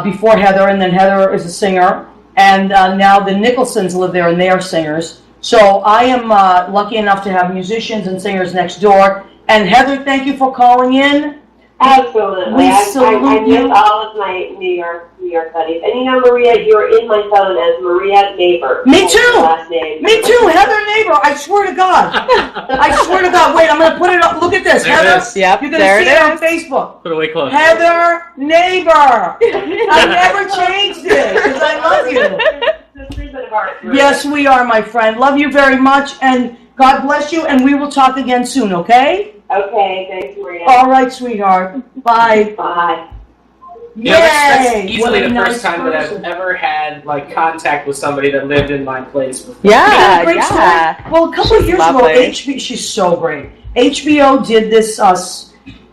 C: before Heather, and then Heather is a singer. And now the Nicholsons live there, and they are singers. So I am lucky enough to have musicians and singers next door. And Heather, thank you for calling in.
F: Absolutely.
C: We
F: I
C: salute you.
F: miss all of my New York buddies. And Maria, you're in my phone as Maria Neighbor.
C: Me
F: That's
C: too.
F: your last name.
C: Me too, Heather Neighbor. I swear to God. I swear to God. Wait, I'm going to put it up. Look at this.
E: There it
C: Heather,
E: is.
D: Yep,
C: you're going
D: there
C: to see
D: it
C: it on
D: is.
C: Facebook.
E: Put away close.
C: Heather Neighbor. I never changed it because I love you.
F: Sisters of our group.
C: Yes, we are, my friend. Love you very much, and God bless you, and we will talk again soon, okay?
F: Okay, thanks, Maria.
C: All right, sweetheart. Bye.
F: Bye.
E: You know, that's
C: Yay!
E: easily
C: What a
E: the
C: nice
E: first time that I've
C: person.
E: ever had like contact with somebody that lived in my place before.
D: Yeah,
C: Great
D: yeah.
C: story. Well, a couple of
D: She's
C: years
D: lovely.
C: ago, she's so great. HBO did this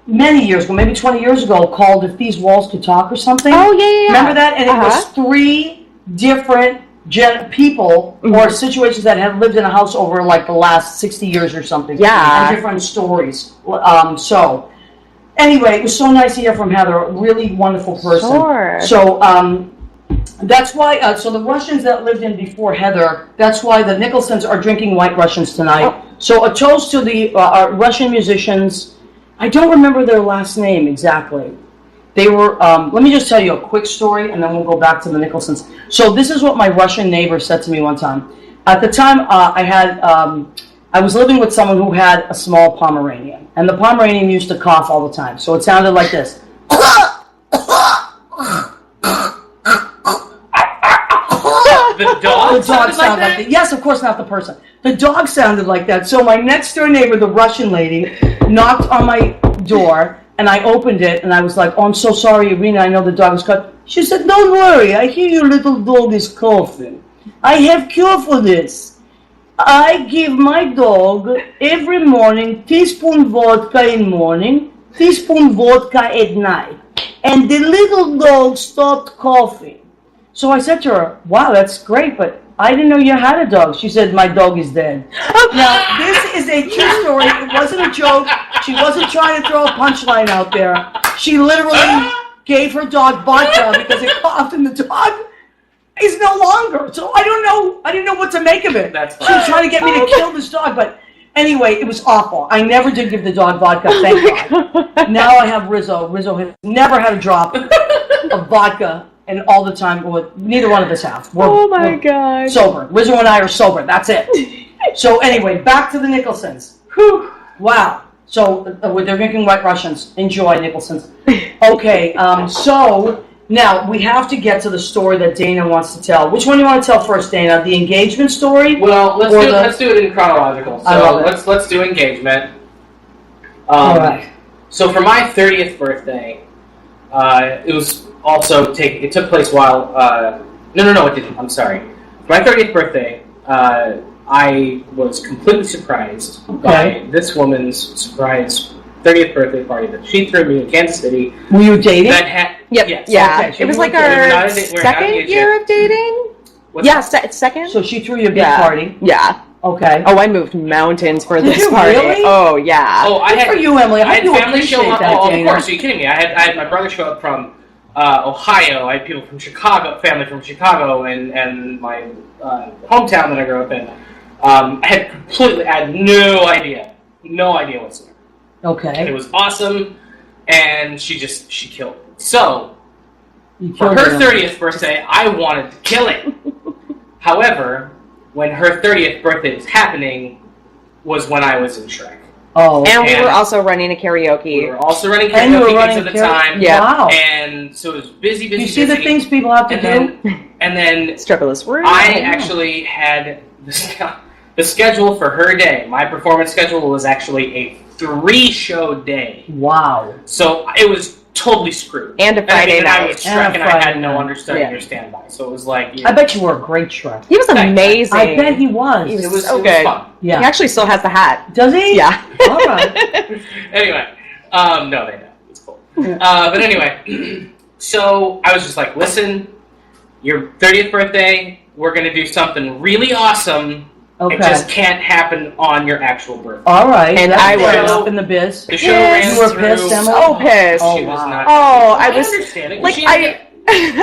C: many years ago, maybe 20 years ago, called "If These Walls Could Talk" or something.
D: Oh, yeah.
C: Remember that? And it was 3 different people or situations that had lived in a house over like the last 60 years or something.
D: Yeah.
C: And different stories. So, anyway, it was so nice to hear from Heather. A really wonderful person.
D: Sure.
C: So, that's why, so the Russians that lived in before Heather, that's why the Nicholsons are drinking White Russians tonight.
D: Oh.
C: So a toast to the our Russian musicians. I don't remember their last name exactly. They were, let me just tell you a quick story and then we'll go back to the Nicholsons. So this is what my Russian neighbor said to me one time. At the time, I was living with someone who had a small Pomeranian. And the Pomeranian used to cough all the time. So it sounded like this.
E: The dog,
C: The dog sounded like that. Yes, of course, not the person. The dog sounded like that. So my next door neighbor, the Russian lady, knocked on my door, and I opened it, and I was like, "Oh, I'm so sorry, Irina. I know the dog is cut." She said, "Don't worry. I hear your little dog is coughing. I have cure for this. I give my dog every morning teaspoon vodka in morning, teaspoon vodka at night, and the little dog stopped coughing." So I said to her, "Wow, that's great, but I didn't know you had a dog." She said, "My dog is dead." Now, this is a true story. It wasn't a joke. She wasn't trying to throw a punchline out there. She literally gave her dog vodka because it coughed, and the dog is no longer. So I didn't know what to make of it.
E: That's
C: She was trying to get me to kill this dog, but anyway, it was awful. I never did give the dog vodka, thank God. Now I have Rizzo. Rizzo has never had a drop of vodka. And all the time, well, neither one of us have. We're
D: God.
C: sober. Rizzo and I are sober. That's it. So anyway, back to the Nicholsons. Whew. Wow. So they're drinking White Russians. Enjoy, Nicholsons. Okay. So now we have to get to the story that Dana wants to tell. Which one do you want to tell first, Dana? The engagement story?
E: Well, let's do it in chronological. So
C: I love it.
E: let's do engagement.
C: All right.
E: So for my 30th birthday, it was also it took place while no it didn't. I'm sorry. For my 30th birthday, I was completely surprised by this woman's surprise 30th birthday party that she threw me in Kansas City.
C: Were you dating?
E: That had yes.
D: Yeah.
C: Okay, so
D: It was
C: we
D: like
C: were
D: our
E: not a date- we're not
D: second
E: engaged
D: year
E: yet.
D: of dating.
E: What's
D: Yeah,
E: that?
D: second.
C: So she threw you a big
D: Yeah.
C: party.
D: Yeah.
C: Okay.
D: Oh, I moved mountains for
C: Did
D: this
C: you
D: party.
C: really?
D: Oh, yeah.
E: Oh, I
C: Good
E: had
C: for you, Emily. I
E: I
C: hope
E: had
C: you
E: family show
C: appreciate
E: up.
C: that,
E: Oh, of
C: Dana.
E: course. Are you kidding me? I had my brother show up from Ohio. I had people from Chicago, family from Chicago, and my hometown that I grew up in. I had no idea whatsoever.
C: Okay.
E: It was awesome, and she killed it. So
C: You
E: for
C: killed
E: her
C: her.
E: 30th birthday, I wanted to kill it. However, when her 30th birthday was happening, was when I was in Shrek.
C: Oh.
D: And we
E: And-
D: were also running a karaoke.
E: We were also running
C: And you were
E: karaoke
C: running
E: gigs at the
C: karaoke?
E: time.
D: Yeah.
C: Wow.
E: And so it was busy.
C: You see the things people have to do?
E: And then
D: Struggleless room.
E: I actually had the schedule for her day. My performance schedule was actually a 3-show day.
C: Wow.
E: So it was totally screwed.
D: And a
E: I
D: Friday
E: mean, I
D: night.
E: was Shrek
C: And a
E: and I
C: Friday
E: had no
C: night.
E: understudy
D: Yeah.
E: or standby. So it was like,
C: I bet you were a great Shrek.
D: He was
E: Thanks.
D: amazing.
C: I bet he was.
D: He
E: it was
D: so
E: it was
D: good.
E: fun.
C: Yeah.
D: He actually still has the hat.
C: Does he?
D: Yeah.
C: All right.
E: Anyway, no, they don't. It's cool. But anyway, so I was just like, listen, your 30th birthday, we're going to do something really awesome.
C: Okay.
E: It just can't happen on your actual birthday.
C: All right.
D: And
C: That's
D: I
C: fair
D: was-
C: enough in the biz.
E: The show
D: Yes.
E: ran
C: You were
E: through.
C: pissed, Emily?
D: So pissed.
C: Oh,
E: She was
C: wow.
E: not.
D: Oh, I
E: I
D: was
E: understand it.
D: like,
E: She
D: I.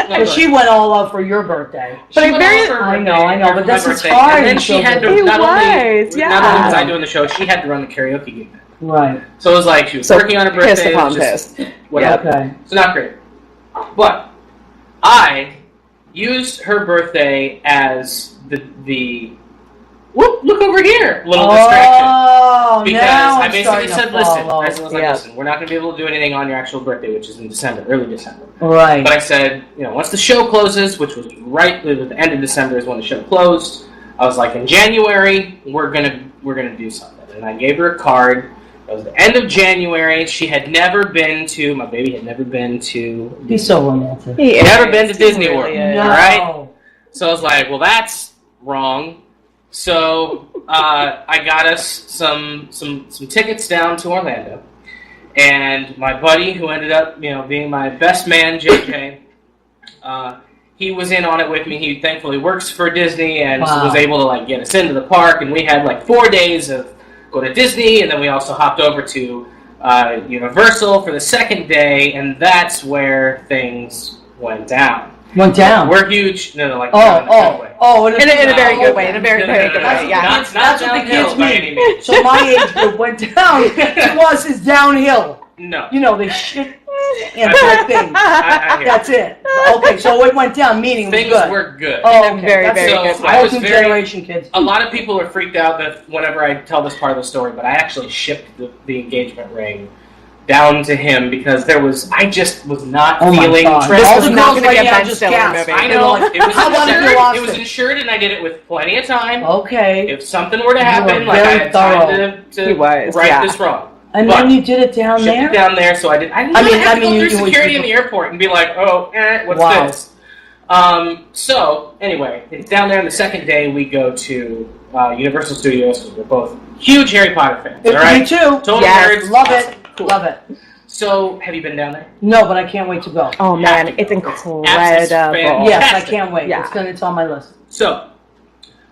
C: But she went all out for your birthday.
D: But I
E: went
D: very-
E: all for her
C: I know,
E: birthday,
C: I know, but
E: for
C: this
E: my
C: is
E: birthday.
C: hard
E: And then
C: to
E: she
C: show
E: had to
C: them.
D: It
E: not only
D: was,
E: not only was
C: yeah.
E: I doing the show, she had to run the karaoke gig.
C: Right.
E: So it was like she was
D: So
E: working on her
D: pissed
E: birthday. It
D: upon
E: was just
D: pissed.
E: whatever.
C: Okay.
E: So not great. But I used her birthday as the whoop, look over here, little distraction.
C: Oh,
E: Because
C: now
E: I
C: I'm
E: made basically said, listen,
D: Yeah.
E: listen, we're not going to be able to do anything on your actual birthday, which is in December, early December.
C: Right.
E: But I said, once the show closes, which was right at the end of December is when the show closed, I was like, in January, we're gonna do something. And I gave her a card. It was the end of January. She had never been to, my baby had never been to.
C: He's so romantic.
E: Never been to Disney World,
C: No.
E: right? So I was like, well, that's wrong. So I got us some tickets down to Orlando. And my buddy, who ended up, being my best man, JJ, he was in on it with me. He thankfully works for Disney and was able to get us into the park. And we had 4 days of go to Disney, and then we also hopped over to Universal for the second day, and that's where things went down.
C: Went down.
E: We're huge. No, in a
D: very good way. In a very, very good way. Yeah.
E: Not
C: That's what the kids
E: by any
C: mean.
E: means.
C: So my age group went down. To us is downhill.
E: No.
C: They shit and bad things.
E: I hear
C: That's it. Okay, so it went down, meaning
E: Things
C: it was good.
E: were good.
C: Oh, okay.
D: Very,
C: That's
D: very
C: it.
D: good.
E: I was
C: Whole new
E: very-
C: generation kids.
E: A lot of people are freaked out that whenever I tell this part of the story, but I actually shipped the engagement ring down to him because I just was not
C: Oh my
E: feeling
C: God.
E: trust.
C: All
D: was
C: the
D: not
C: girls
D: gonna be a
C: right now
D: Ben
C: just
D: Stiller
C: gasped.
D: movie.
E: I know. It was
C: How about if you
E: insured.
C: lost
E: It was
C: it?
E: insured, and I did it with plenty of time.
C: Okay.
E: If something were to
C: You
E: happen,
C: were
E: I
C: very
E: had time
D: He
E: to
D: was,
E: right
D: yeah.
E: this wrong.
C: And
E: But
C: then you did it down
E: shipped
C: there?
E: it down there, so I didn't have to go through security in the airport and be like, what's
C: Wow.
E: this? So, anyway, it's down there on the second day we go to Universal Studios because we're both huge Harry Potter fans, all right?
C: Me too.
E: Total
D: Yes.
E: nerds.
C: Love
E: Awesome.
C: it.
E: Cool.
C: Love it.
E: So, have you been down there?
C: No, but I can't wait to go.
D: Oh man,
E: Happy
D: it's
E: though.
D: incredible.
E: Fantastic.
C: Yes, I
E: Fantastic.
C: can't wait.
D: Yeah.
C: It's on my list.
E: So,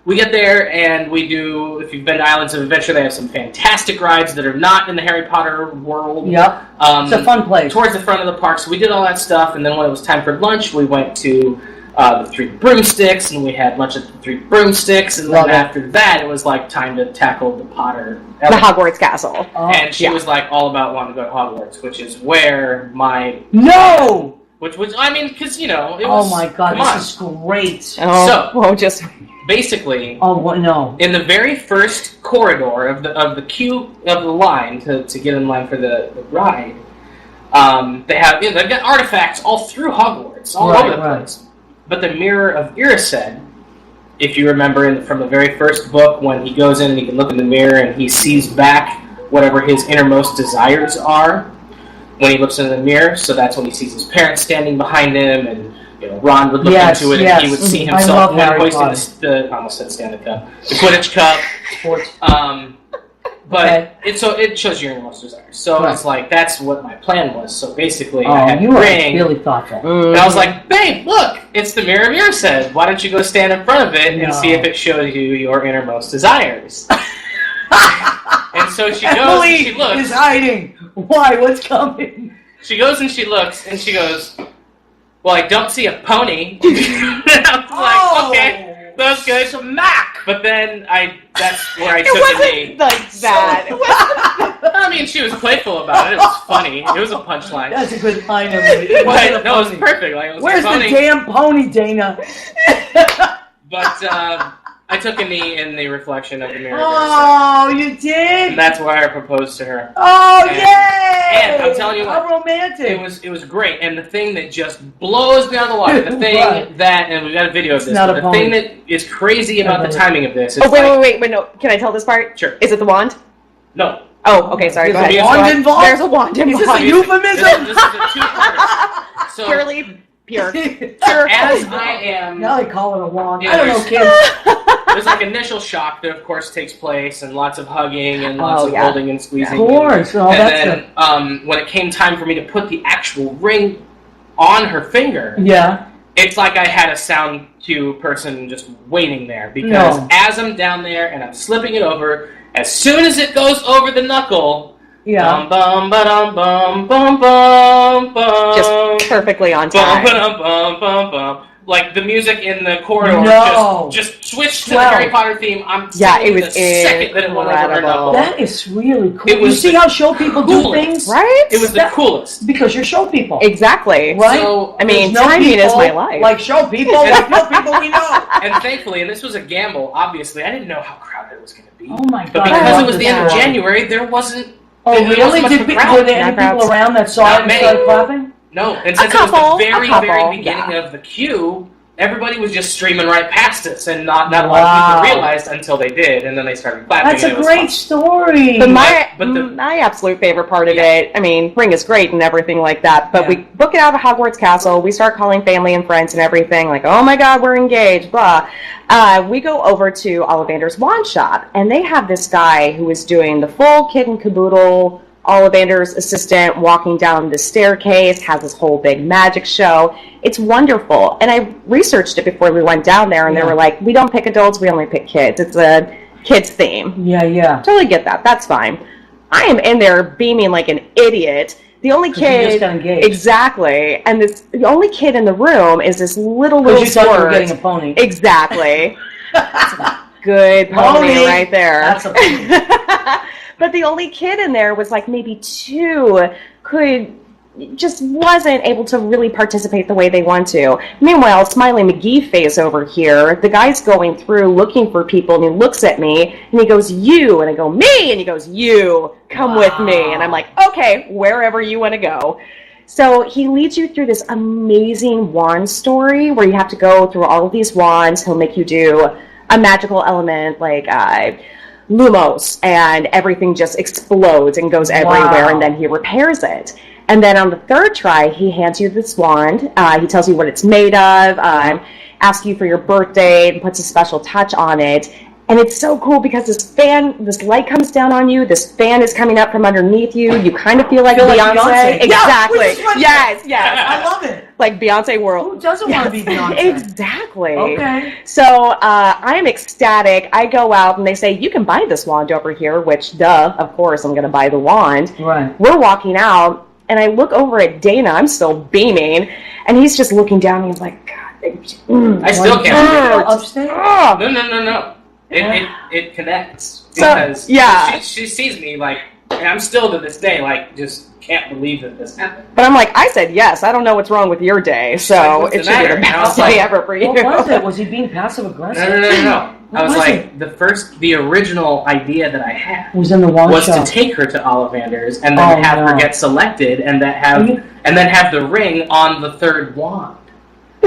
E: we get there and we do, if you've been to Islands of Adventure, they have some fantastic rides that are not in the Harry Potter world.
C: Yep. It's a fun place.
E: Towards the front of the park, so we did all that stuff, and then when it was time for lunch, we went to the Three Broomsticks, and we had lunch at the Three Broomsticks, and
C: Love
E: then
C: it.
E: after that, it was time to tackle the Potter
D: The
E: element.
D: Hogwarts Castle.
C: Oh.
E: And she was all about wanting to go to Hogwarts, which is where
C: No!
E: which was, because, it was,
C: Oh my God,
E: come on.
C: this is great.
D: Oh, just
E: Basically,
C: Oh, what? No.
E: in the very first corridor of the queue of the line to get in line for the ride, they have they've got artifacts all through Hogwarts, all
C: Right,
E: over the
C: right.
E: place. But the Mirror of Erised, if you remember from the very first book, when he goes in and he can look in the mirror and he sees back whatever his innermost desires are when he looks in the mirror. So that's when he sees his parents standing behind him, and Ron would look
C: Yes,
E: into it
C: yes.
E: and he would see
C: I
E: himself
C: love Harry
E: hoisting
C: Potter.
E: I almost said Stanley Cup, the Quidditch Cup.
C: Sports.
E: But
C: Okay.
E: it shows your innermost desires. So
C: Right.
E: it's that's what my plan was. So basically, I
C: Oh,
E: had
C: you
E: the
C: are
E: ring,
C: really thoughtful.
E: and I was like, "Babe, look, it's the Mirror of Erised. Why don't you go stand in front of it
C: No.
E: and see if it shows you your innermost desires?" And so she goes and
C: Emily
E: she looks.
C: is hiding. Why? What's coming?
E: She goes and she looks and she goes, "Well, I don't see a pony." And I was like, "Okay, that's good."
C: It's a Mac.
E: But then that's where I
D: it
E: took a
D: wasn't
E: knee.
D: like that. It wasn't.
E: I mean, she was playful about it. It was funny. It was a punchline.
C: That's a good line, Emily. It wasn't a
E: But, no, it was
C: pony.
E: perfect. It was
C: Where's
E: a pony.
C: the damn pony, Dana?
E: But I took a knee in the reflection of the mirror.
C: Oh, you did?
E: And that's why I proposed to her.
C: Oh,
E: And-
C: yay!
E: and I'm telling you what,
C: how romantic.
E: It was great. And the thing that just blows me out of the water, the thing
C: Right.
E: that, and we've got a video of
C: It's
E: this,
C: not
E: but
C: a
E: the
C: pony.
E: thing that is crazy about the timing of this is
D: Oh, wait, no. Can I tell this part?
E: Sure.
D: Is it the wand?
E: No.
D: Oh, okay, sorry, go
C: There's
D: ahead.
C: a wand involved?
D: There's a wand
C: Is this
D: involved.
C: a euphemism?
E: This is a two-parter. So,
D: Purely pure.
E: as I am...
C: Now they call it a wand.
E: Yeah,
C: I don't know, kids.
E: There's initial shock that, of course, takes place, and lots of hugging and lots
D: Oh,
E: of
D: yeah.
E: holding and squeezing.
C: Of course. Oh,
E: And
C: that's
E: then when it came time for me to put the actual ring on her finger,
C: Yeah.
E: it's like I had a sound cue person just waiting there. Because
C: No.
E: as I'm down there and I'm slipping it over, as soon as it goes over the knuckle,
C: Yeah.
E: bum bum ba-dum bum bum bum bum.
D: Just perfectly on
E: Bum
D: time.
E: ba-dum bum bum bum. like the music in the corridor just switched to the Harry Potter theme. I'm
D: it was
E: the second that it went over her knuckle.
C: That is really cool.
E: It was
C: you see how show people do things?
D: Right?
E: It was the coolest.
C: Because you're show people.
D: Exactly.
C: Right?
E: So,
D: I mean, timing is my life.
C: Like show people, like show people we know.
E: And thankfully, and this was a gamble, obviously, I didn't know how crowded it was going to be.
C: Oh my God.
E: But because it was the end of January, there wasn't.
C: Oh,
E: there
C: really?
E: wasn't much of a crowd.
C: Were there any people around that saw it and started clapping?
E: No, and since it was the very beginning of the queue, everybody was just streaming right past us, and not a lot of people realized until they did, and then they started clapping.
C: That's a great story.
D: But my absolute favorite part of it, I mean, Ring is great and everything like that, but we book it out of Hogwarts Castle, we start calling family and friends and everything, like, oh my God, we're engaged, blah. We go over to Ollivander's wand shop, and they have this guy who is doing the full kit and caboodle, Ollivander's assistant walking down the staircase, has this whole big magic show. It's wonderful. And I researched it before we went down there, and they were like, we don't pick adults, we only pick kids. It's a kids theme.
C: Yeah.
D: Totally get that. That's fine. I am in there beaming like an idiot. The only kid...
C: You just got engaged.
D: Exactly. And the only kid in the room is this little
C: you
D: squirt.
C: thought you were getting a pony.
D: Exactly. Good pony right there.
C: That's a pony.
D: But the only kid in there was like maybe 2, just wasn't able to really participate the way they want to. Meanwhile, Smiley McGee face over here, the guy's going through looking for people, and he looks at me, and he goes, you, and I go, me, and he goes, you, come with me. And I'm like, okay, wherever you want to go. So he leads you through this amazing wand story where you have to go through all of these wands. He'll make you do a magical element like Lumos, and everything just explodes and goes everywhere, and then he repairs it. And then on the 3rd try, he hands you this wand. He tells you what it's made of, asks you for your birth date, and puts a special touch on it. And it's so cool because this light comes down on you, this fan is coming up from underneath you, you kind of feel like Beyonce. Exactly. Yes.
C: I love it.
D: Like Beyonce world.
C: Who doesn't want to be Beyonce?
D: Exactly.
C: Okay.
D: So I am ecstatic. I go out and they say, you can buy this wand over here, which, duh, of course I'm going to buy the wand.
C: Right.
D: We're walking out, and I look over at Dana. I'm still beaming, and he's just looking down, and he's like, God.
E: I still can't.
C: Upstairs?
E: No. It connects because she sees me like, and I'm still to this day like just can't believe that this happened.
D: But I'm like, I said yes. I don't know what's wrong with your day, so
E: like,
D: it should be the best day ever for you.
C: What was it? Was he being passive aggressive?
E: No. I was like, the original idea that I had
C: was in the wand
E: was
C: shop.
E: To take her to Ollivander's and then have her get selected and then have the ring on the 3rd wand.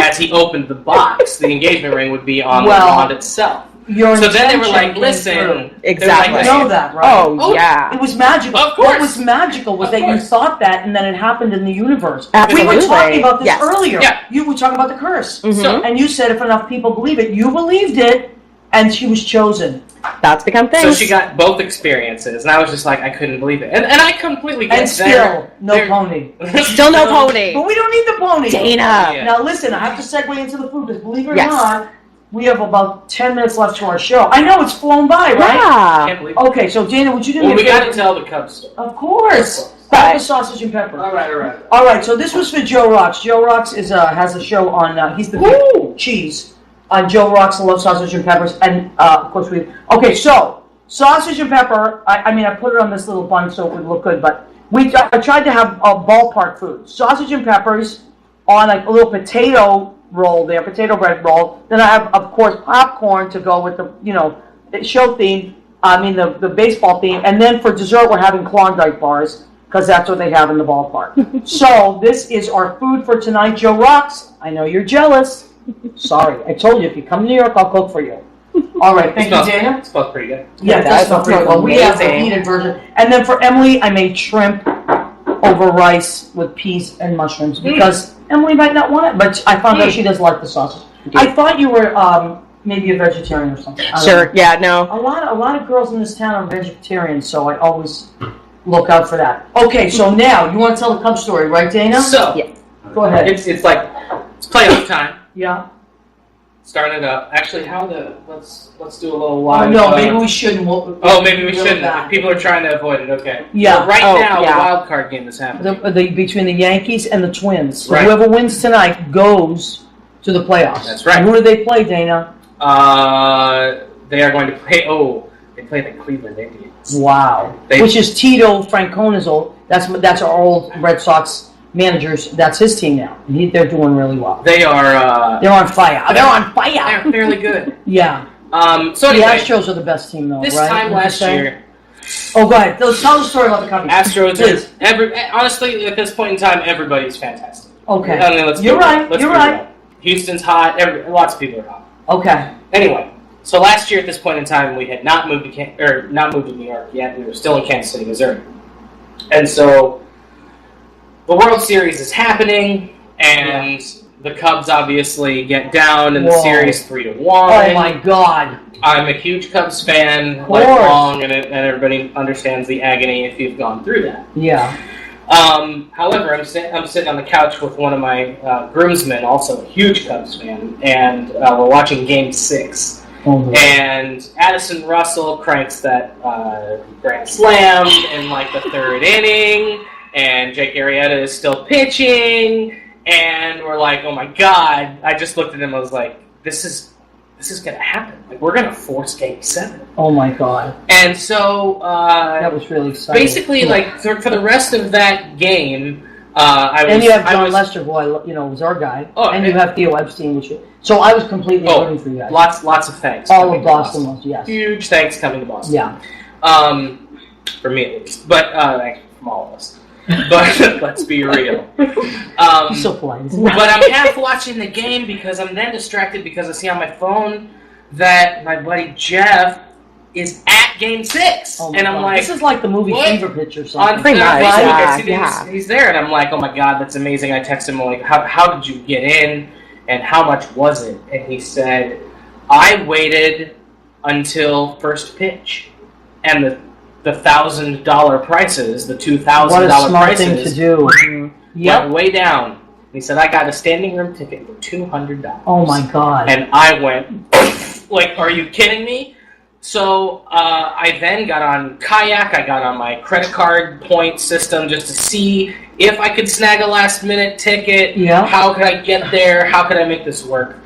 E: As he opened the box, the engagement ring would be on the wand itself. So then they were like, listen.
D: Exactly.
C: You know that, right?
D: Oh, yeah.
C: It was magical.
E: Of course.
C: What was magical was that you thought that and then it happened in the universe.
D: Absolutely.
C: We were talking about this earlier.
E: Yeah.
C: You were talking about the curse.
D: Mm-hmm.
C: And you said if enough people believe it, you believed it, and she was chosen.
D: That's become things.
E: So she got both experiences, and I was just like, I couldn't believe it. And I completely get
C: And still, no pony.
D: Still no pony.
C: But we don't need the pony.
D: Dana.
E: Yeah.
C: Now listen, I have to segue into the food, because believe it or not, we have about 10 minutes left to our show. I know, it's flown by, right?
D: Yeah.
E: Can't believe it.
C: Okay, so Dana, would you do me a
E: We
C: favor?
E: got to tell the Cubs story.
C: Of course. Back with sausage and pepper.
E: All right.
C: All right, so this was for Joe Rocks. Joe Rocks has a show on, he's the big cheese on Joe Rocks, I Love Sausage and Peppers. And, of course, okay, so sausage and pepper, I put it on this little bun so it would look good, but I tried to have a ballpark food. Sausage and peppers on like a little potato roll there, potato bread roll. Then I have, of course, popcorn to go with the show theme, the baseball theme. And then for dessert, we're having Klondike bars, because that's what they have in the ballpark. So this is our food for tonight. Joe Rocks, I know you're jealous. Sorry, I told you, if you come to New York, I'll cook for you. All right, thank you, Dana.
E: It smells pretty good.
C: Yeah, that smells pretty good. We have the
D: amazing.
C: heated version. And then for Emily, I made shrimp over rice with peas and mushrooms, because Emily might not want it, but I found out she does like the sausage. I thought you were maybe a vegetarian or something.
D: Sure, yeah, no.
C: A lot of girls in this town are vegetarians, so I always look out for that. Okay, so now, you want to tell the Cub story, right, Dana?
E: So,
C: go ahead.
E: it's playoff time.
C: Yeah.
E: Start it up. Actually, let's do a little live.
C: No, maybe we shouldn't.
E: Maybe we shouldn't. If people are trying to avoid it, okay.
C: Yeah.
E: So now, the wild card game is happening.
C: Between the Yankees and the Twins. So
E: right.
C: Whoever wins tonight goes to the playoffs.
E: That's right.
C: And who do they play, Dana?
E: They are going to play. Oh, they play the Cleveland Indians.
C: Wow. Which is Tito Francona's old. That's our old Red Sox managers. That's his team now. And they're doing really well.
E: They are.
C: They're on fire. They're on fire.
E: They're fairly good.
C: Yeah.
E: So anyway,
C: the Astros are the best team, though.
E: This
C: right?
E: time last year.
C: Oh, go ahead. Tell the story about the Cubbies.
E: Astros. Honestly, at this point in time, everybody's fantastic.
C: Okay.
E: I mean,
C: You're right. Right.
E: Houston's hot. Lots of people are hot.
C: Okay.
E: Anyway, so last year at this point in time, we had not moved to New York yet. We were still in Kansas City, Missouri, and so the World Series is happening, and the Cubs obviously get down in the series 3-1.
C: Oh my God!
E: I'm a huge Cubs fan, lifelong, and everybody understands the agony if you've gone through that.
C: Yeah.
E: However, I'm sitting on the couch with one of my groomsmen, also a huge Cubs fan, and we're watching Game 6.
C: Oh,
E: and Addison Russell cranks that grand slam in like the third inning, and Jake Arrieta is still pitching, and we're like, oh my God. I just looked at him, I was like, this is going to happen. Like, we're going to force Game 7.
C: Oh my God.
E: And so
C: that was really exciting.
E: Basically, like for the rest of that game,
C: you have John Lester, who was our guy, and you have Theo Epstein, so I was completely rooting for you guys.
E: Lots of thanks.
C: All of Boston was, yes.
E: Huge thanks coming to Boston.
C: Yeah.
E: For me at least, but from all of us. But let's be real.
C: So polite.
E: But I'm half watching the game because I'm then distracted because I see on my phone that my buddy Jeff is at Game 6.
C: Oh,
E: and I'm like...
C: This is like the movie Fever Pitch or something.
E: On Facebook, he's there, and I'm like, oh my God, that's amazing. I text him, like, how did you get in, and how much was it? And he said, I waited until first pitch. And the $1,000 prices, the $2,000 prices... What a smart thing to do.
C: Yep.
E: Went way down. He said, I got a standing room ticket for $200.
C: Oh my God.
E: And I went, like, are you kidding me? So I then got on Kayak. I got on my credit card point system just to see if I could snag a last minute ticket.
C: Yeah.
E: How could I get there? How could I make this work?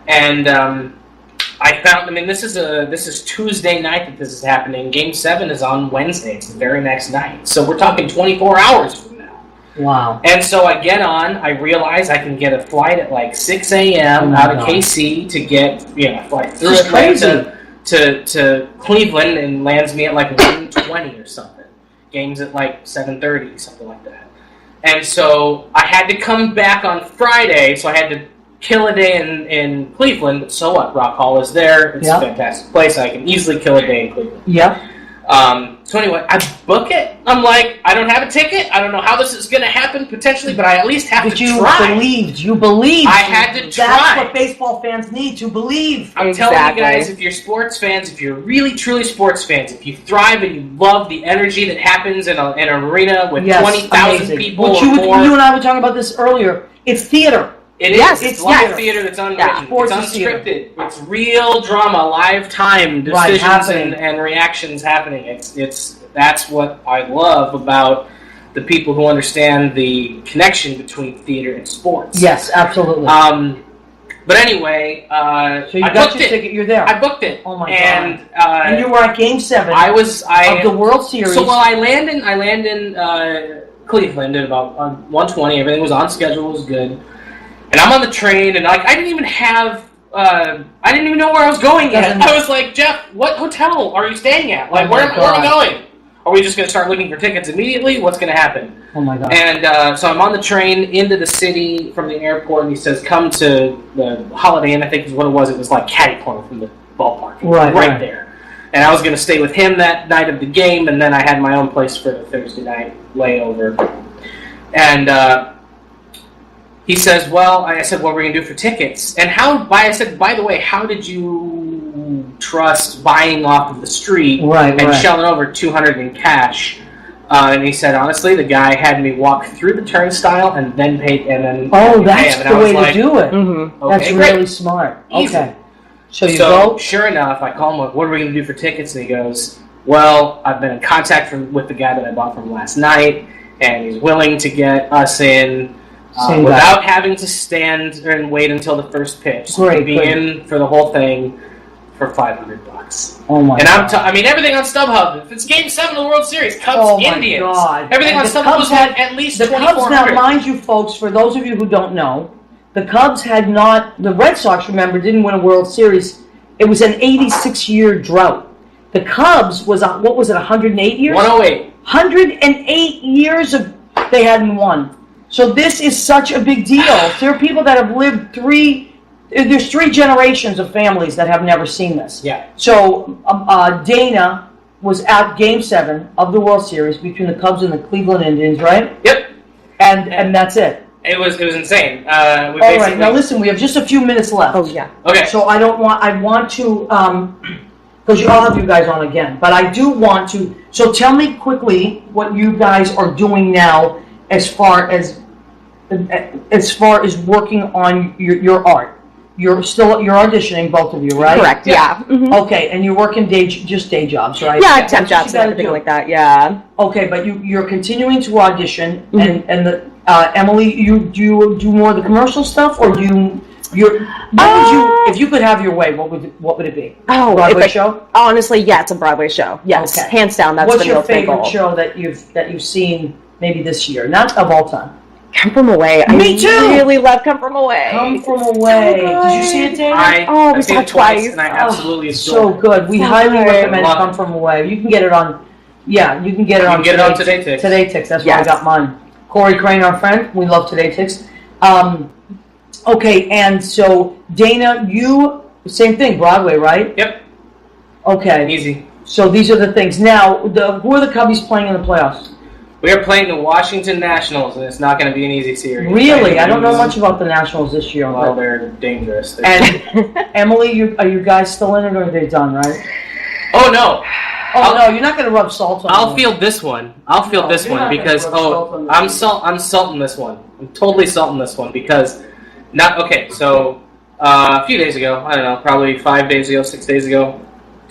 E: And I found. I mean, this is Tuesday night that this is happening. Game 7 is on Wednesday. It's the very next night. So we're talking 24 hours from now.
C: Wow.
E: And so I get on. I realize I can get a flight at like 6 a.m. out of KC to get a flight through Atlanta to Cleveland, and lands me at like 1:20 or something. Game's at like 7:30, something like that. And so I had to come back on Friday, so I had to kill a day in Cleveland. But so what? Rock Hall is there. It's a fantastic place. I can easily kill a day in Cleveland.
C: Yeah.
E: So anyway, I book it. I'm like, I don't have a ticket. I don't know how this is going to happen potentially, but I at least have to try.
C: You believed.
E: I had to try.
C: That's what baseball fans need, to believe.
E: I'm telling you guys, if you're sports fans, if you're really, truly sports fans, if you thrive and you love the energy that happens in an arena with 20,000 people or more.
C: You and I were talking about this earlier. It's theater.
E: It is. It's live theater that's unwritten. It's unscripted. It's real drama, live time decisions and reactions happening. That's what I love about the people who understand the connection between theater and sports.
C: Yes, absolutely.
E: But anyway,
C: so you got your ticket. You're there.
E: I booked it.
C: Oh my God! And you were at Game 7. Of the World Series.
E: So while I land in Cleveland at about 1:20, everything was on schedule. It was good. And I'm on the train, and I didn't even have, I didn't even know where I was going yet. I was like, Jeff, what hotel are you staying at? Like, where are we going? Are we just going to start looking for tickets immediately? What's going to happen?
C: Oh my God.
E: And so I'm on the train into the city from the airport, and he says, come to the Holiday Inn, I think is what it was. It was like catty corner from the ballpark. Right there. And I was going to stay with him that night of the game, and then I had my own place for the Thursday night layover. And he says, well, I said, what are we going to do for tickets? And I said, by the way, how did you trust buying off of the street and shelling over $200 in cash? And he said, honestly, the guy had me walk through the turnstile and then pay, and then
C: that's the way to do it. Mm-hmm. Okay, that's really smart.
E: Easy.
C: Okay. So you go?
E: Sure enough, I call him, what are we going to do for tickets? And he goes, well, I've been in contact with the guy that I bought from last night, and he's willing to get us in. without having to stand and wait until the first pitch.
C: Great,
E: Be in for the whole thing for $500.
C: Oh my God.
E: I mean, everything on StubHub. If it's Game 7 of the World Series, Cubs, Indians.
C: God.
E: Everything
C: And
E: on StubHub was at least
C: the Cubs, now,
E: $2,400.
C: mind you, folks, for those of you who don't know, the Cubs had not. The Red Sox, remember, didn't win a World Series. It was an 86-year drought. The Cubs was what was it? 108 years.
E: 108.
C: 108 years of they hadn't won. So this is such a big deal. There are people that have lived there's 3 generations of families that have never seen this.
E: Yeah.
C: So Dana was at Game 7 of the World Series between the Cubs and the Cleveland Indians, right?
E: Yep.
C: And that's it.
E: It was insane.
C: All right. Now listen, we have just a few minutes left.
D: Oh yeah.
E: Okay.
C: So I want to because I'll have you guys on again, but I do want to. So tell me quickly what you guys are doing now as far as working on your art. You're auditioning, both of you, right?
D: Correct. Yeah. Mm-hmm.
C: Okay, and you're working day jobs, right?
D: Yeah, temp jobs and everything like that. Yeah.
C: Okay, but you're continuing to audition, and the Emily, you do more of the commercial stuff, or if you could have your way, what would it be?
D: Oh,
C: Broadway show?
D: Honestly, yeah, it's a Broadway show. Yes,
C: Okay.
D: hands down. That's
C: What's
D: the
C: your
D: real
C: favorite
D: goal.
C: show that you've seen maybe this year? Not of all time.
D: Come From Away.
C: Me too!
D: I really love Come From Away.
C: Come From Away. Did you see it, Dana?
E: I've
D: we
E: seen
D: saw
E: it
D: it
E: twice,
D: twice.
E: and I absolutely adore
C: So
E: it.
C: good. We
D: So
C: highly
D: good.
C: recommend
E: Love
C: Come
E: it.
C: From Away. You can get it on. Yeah, you can get it
E: You
C: on.
E: can get it on Today Ticks.
C: Today Ticks. That's where I
D: Yes.
C: got mine. Corey Crane, our friend. We love Today Ticks. Okay, and so Dana, you same thing, Broadway, right?
E: Yep.
C: Okay.
E: Easy.
C: So these are the things. Now, who are the Cubbies playing in the playoffs?
E: We are playing the Washington Nationals, and it's not going to be an easy series.
C: Really? I don't know much about the Nationals this year.
E: Well, they're dangerous.
C: And Emily, are you guys still in it, or are they done, right?
E: Oh, no.
C: Oh, no, you're not going to rub salt on
E: I'll
C: them.
E: field this one. I'll field
C: No,
E: this
C: you're
E: one
C: not gonna
E: because
C: rub salt on
E: I'm
C: this
E: I'm salting this one. I'm totally salting this one because so a few days ago, I don't know, probably 5 days ago, 6 days ago,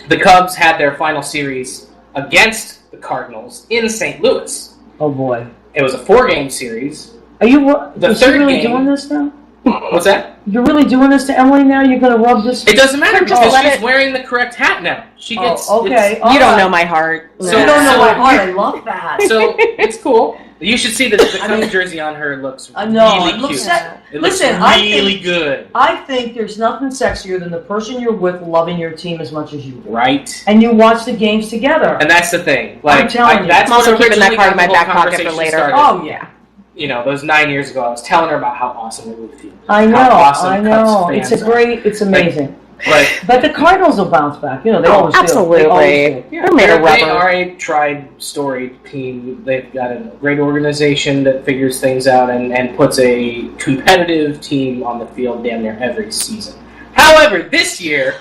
E: the Cubs had their final series against the Cardinals in St. Louis.
C: Oh, boy.
E: It was a 4-game series.
C: Are you
E: The
C: is
E: third
C: she really
E: game-
C: doing this now?
E: What's that?
C: You're really doing this to Emily now? You're going to rub this?
E: It doesn't matter
D: Just
E: because
D: let
E: she's
D: it-
E: wearing the correct hat now. She gets
C: okay.
D: You don't know my heart.
E: So-
C: You don't know
E: So-
C: my heart. I love that.
E: So it's cool. You should see the Cubs jersey on her. Looks
C: I know.
E: really
C: It looks
E: cute.
C: sexy.
E: It looks
C: Listen,
E: really good.
C: I think there's nothing sexier than the person you're with loving your team as much as you do.
E: Right.
C: And you watch the games together.
E: And that's the thing. Like,
C: I'm telling you.
E: that's
D: I'm also
E: what
D: keeping that
E: originally
D: card in
E: got
D: my
E: the
D: back
E: whole
D: pocket for
E: conversation
D: later.
E: started.
C: Oh, yeah.
E: You know, those 9 years ago, I was telling her about how awesome we would feel.
C: I know.
E: How awesome
C: I
E: Cubs
C: know.
E: fans
C: It's it's amazing.
E: But
C: But the Cardinals will bounce back. You know, they
D: Oh,
C: always do. They
D: absolutely.
C: always do.
D: They're made of
E: they
D: rubber.
E: are a tried, storied team. They've got a great organization that figures things out and puts a competitive team on the field damn near every season. However, this year,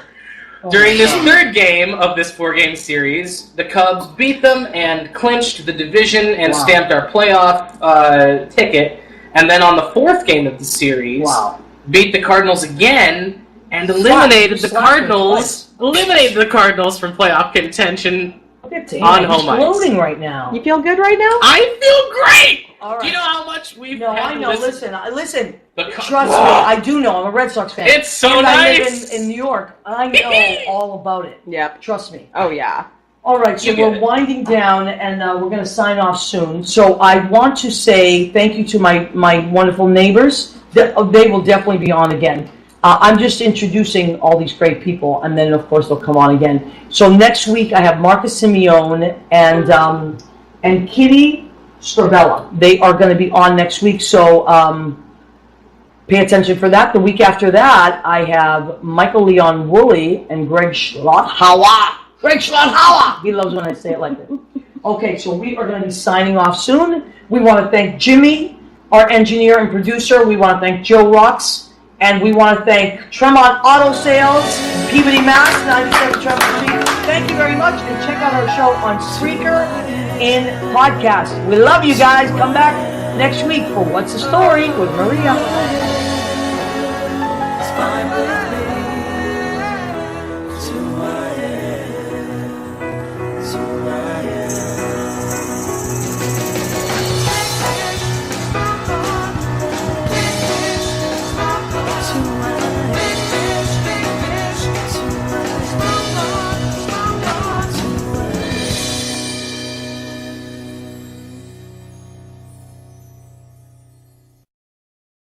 E: during this third game of this 4-game series, the Cubs beat them and clinched the division and
C: Wow.
E: stamped our playoff ticket. And then on the 4th game of the series, beat the Cardinals again and eliminated the Cardinals. Eliminated the Cardinals from playoff contention on home ice.
C: Exploding right now.
D: You feel good right now?
E: I feel great.
C: All right.
E: Do you know how much we've
C: No,
E: had
C: I
E: to
C: know.
E: listen?
C: Listen.
E: The
C: Trust me, I do know. I'm a Red Sox fan.
E: It's so
C: and I
E: nice.
C: live in New York. I know all about it.
D: Yep.
C: Trust me.
D: Oh yeah.
C: All right, so
E: You get
C: we're
E: it.
C: winding down, and we're going to sign off soon. So I want to say thank you to my wonderful neighbors. They will definitely be on again. I'm just introducing all these great people, and then, of course, they'll come on again. So next week, I have Marcus Simeone and Kitty Stravella. They are going to be on next week, so pay attention for that. The week after that, I have Michael Leon Woolley and Greg Schlotthauer. Greg Schlotthauer! He loves when I say it like that. Okay, so we are going to be signing off soon. We want to thank Jimmy, our engineer and producer. We want to thank Joe Rocks. And we want to thank Tremont Auto Sales, Peabody, Mass, 97 Tremont Street. Thank you very much, and check out our show on Spreaker in podcast. We love you guys. Come back next week for What's the Story with Maria.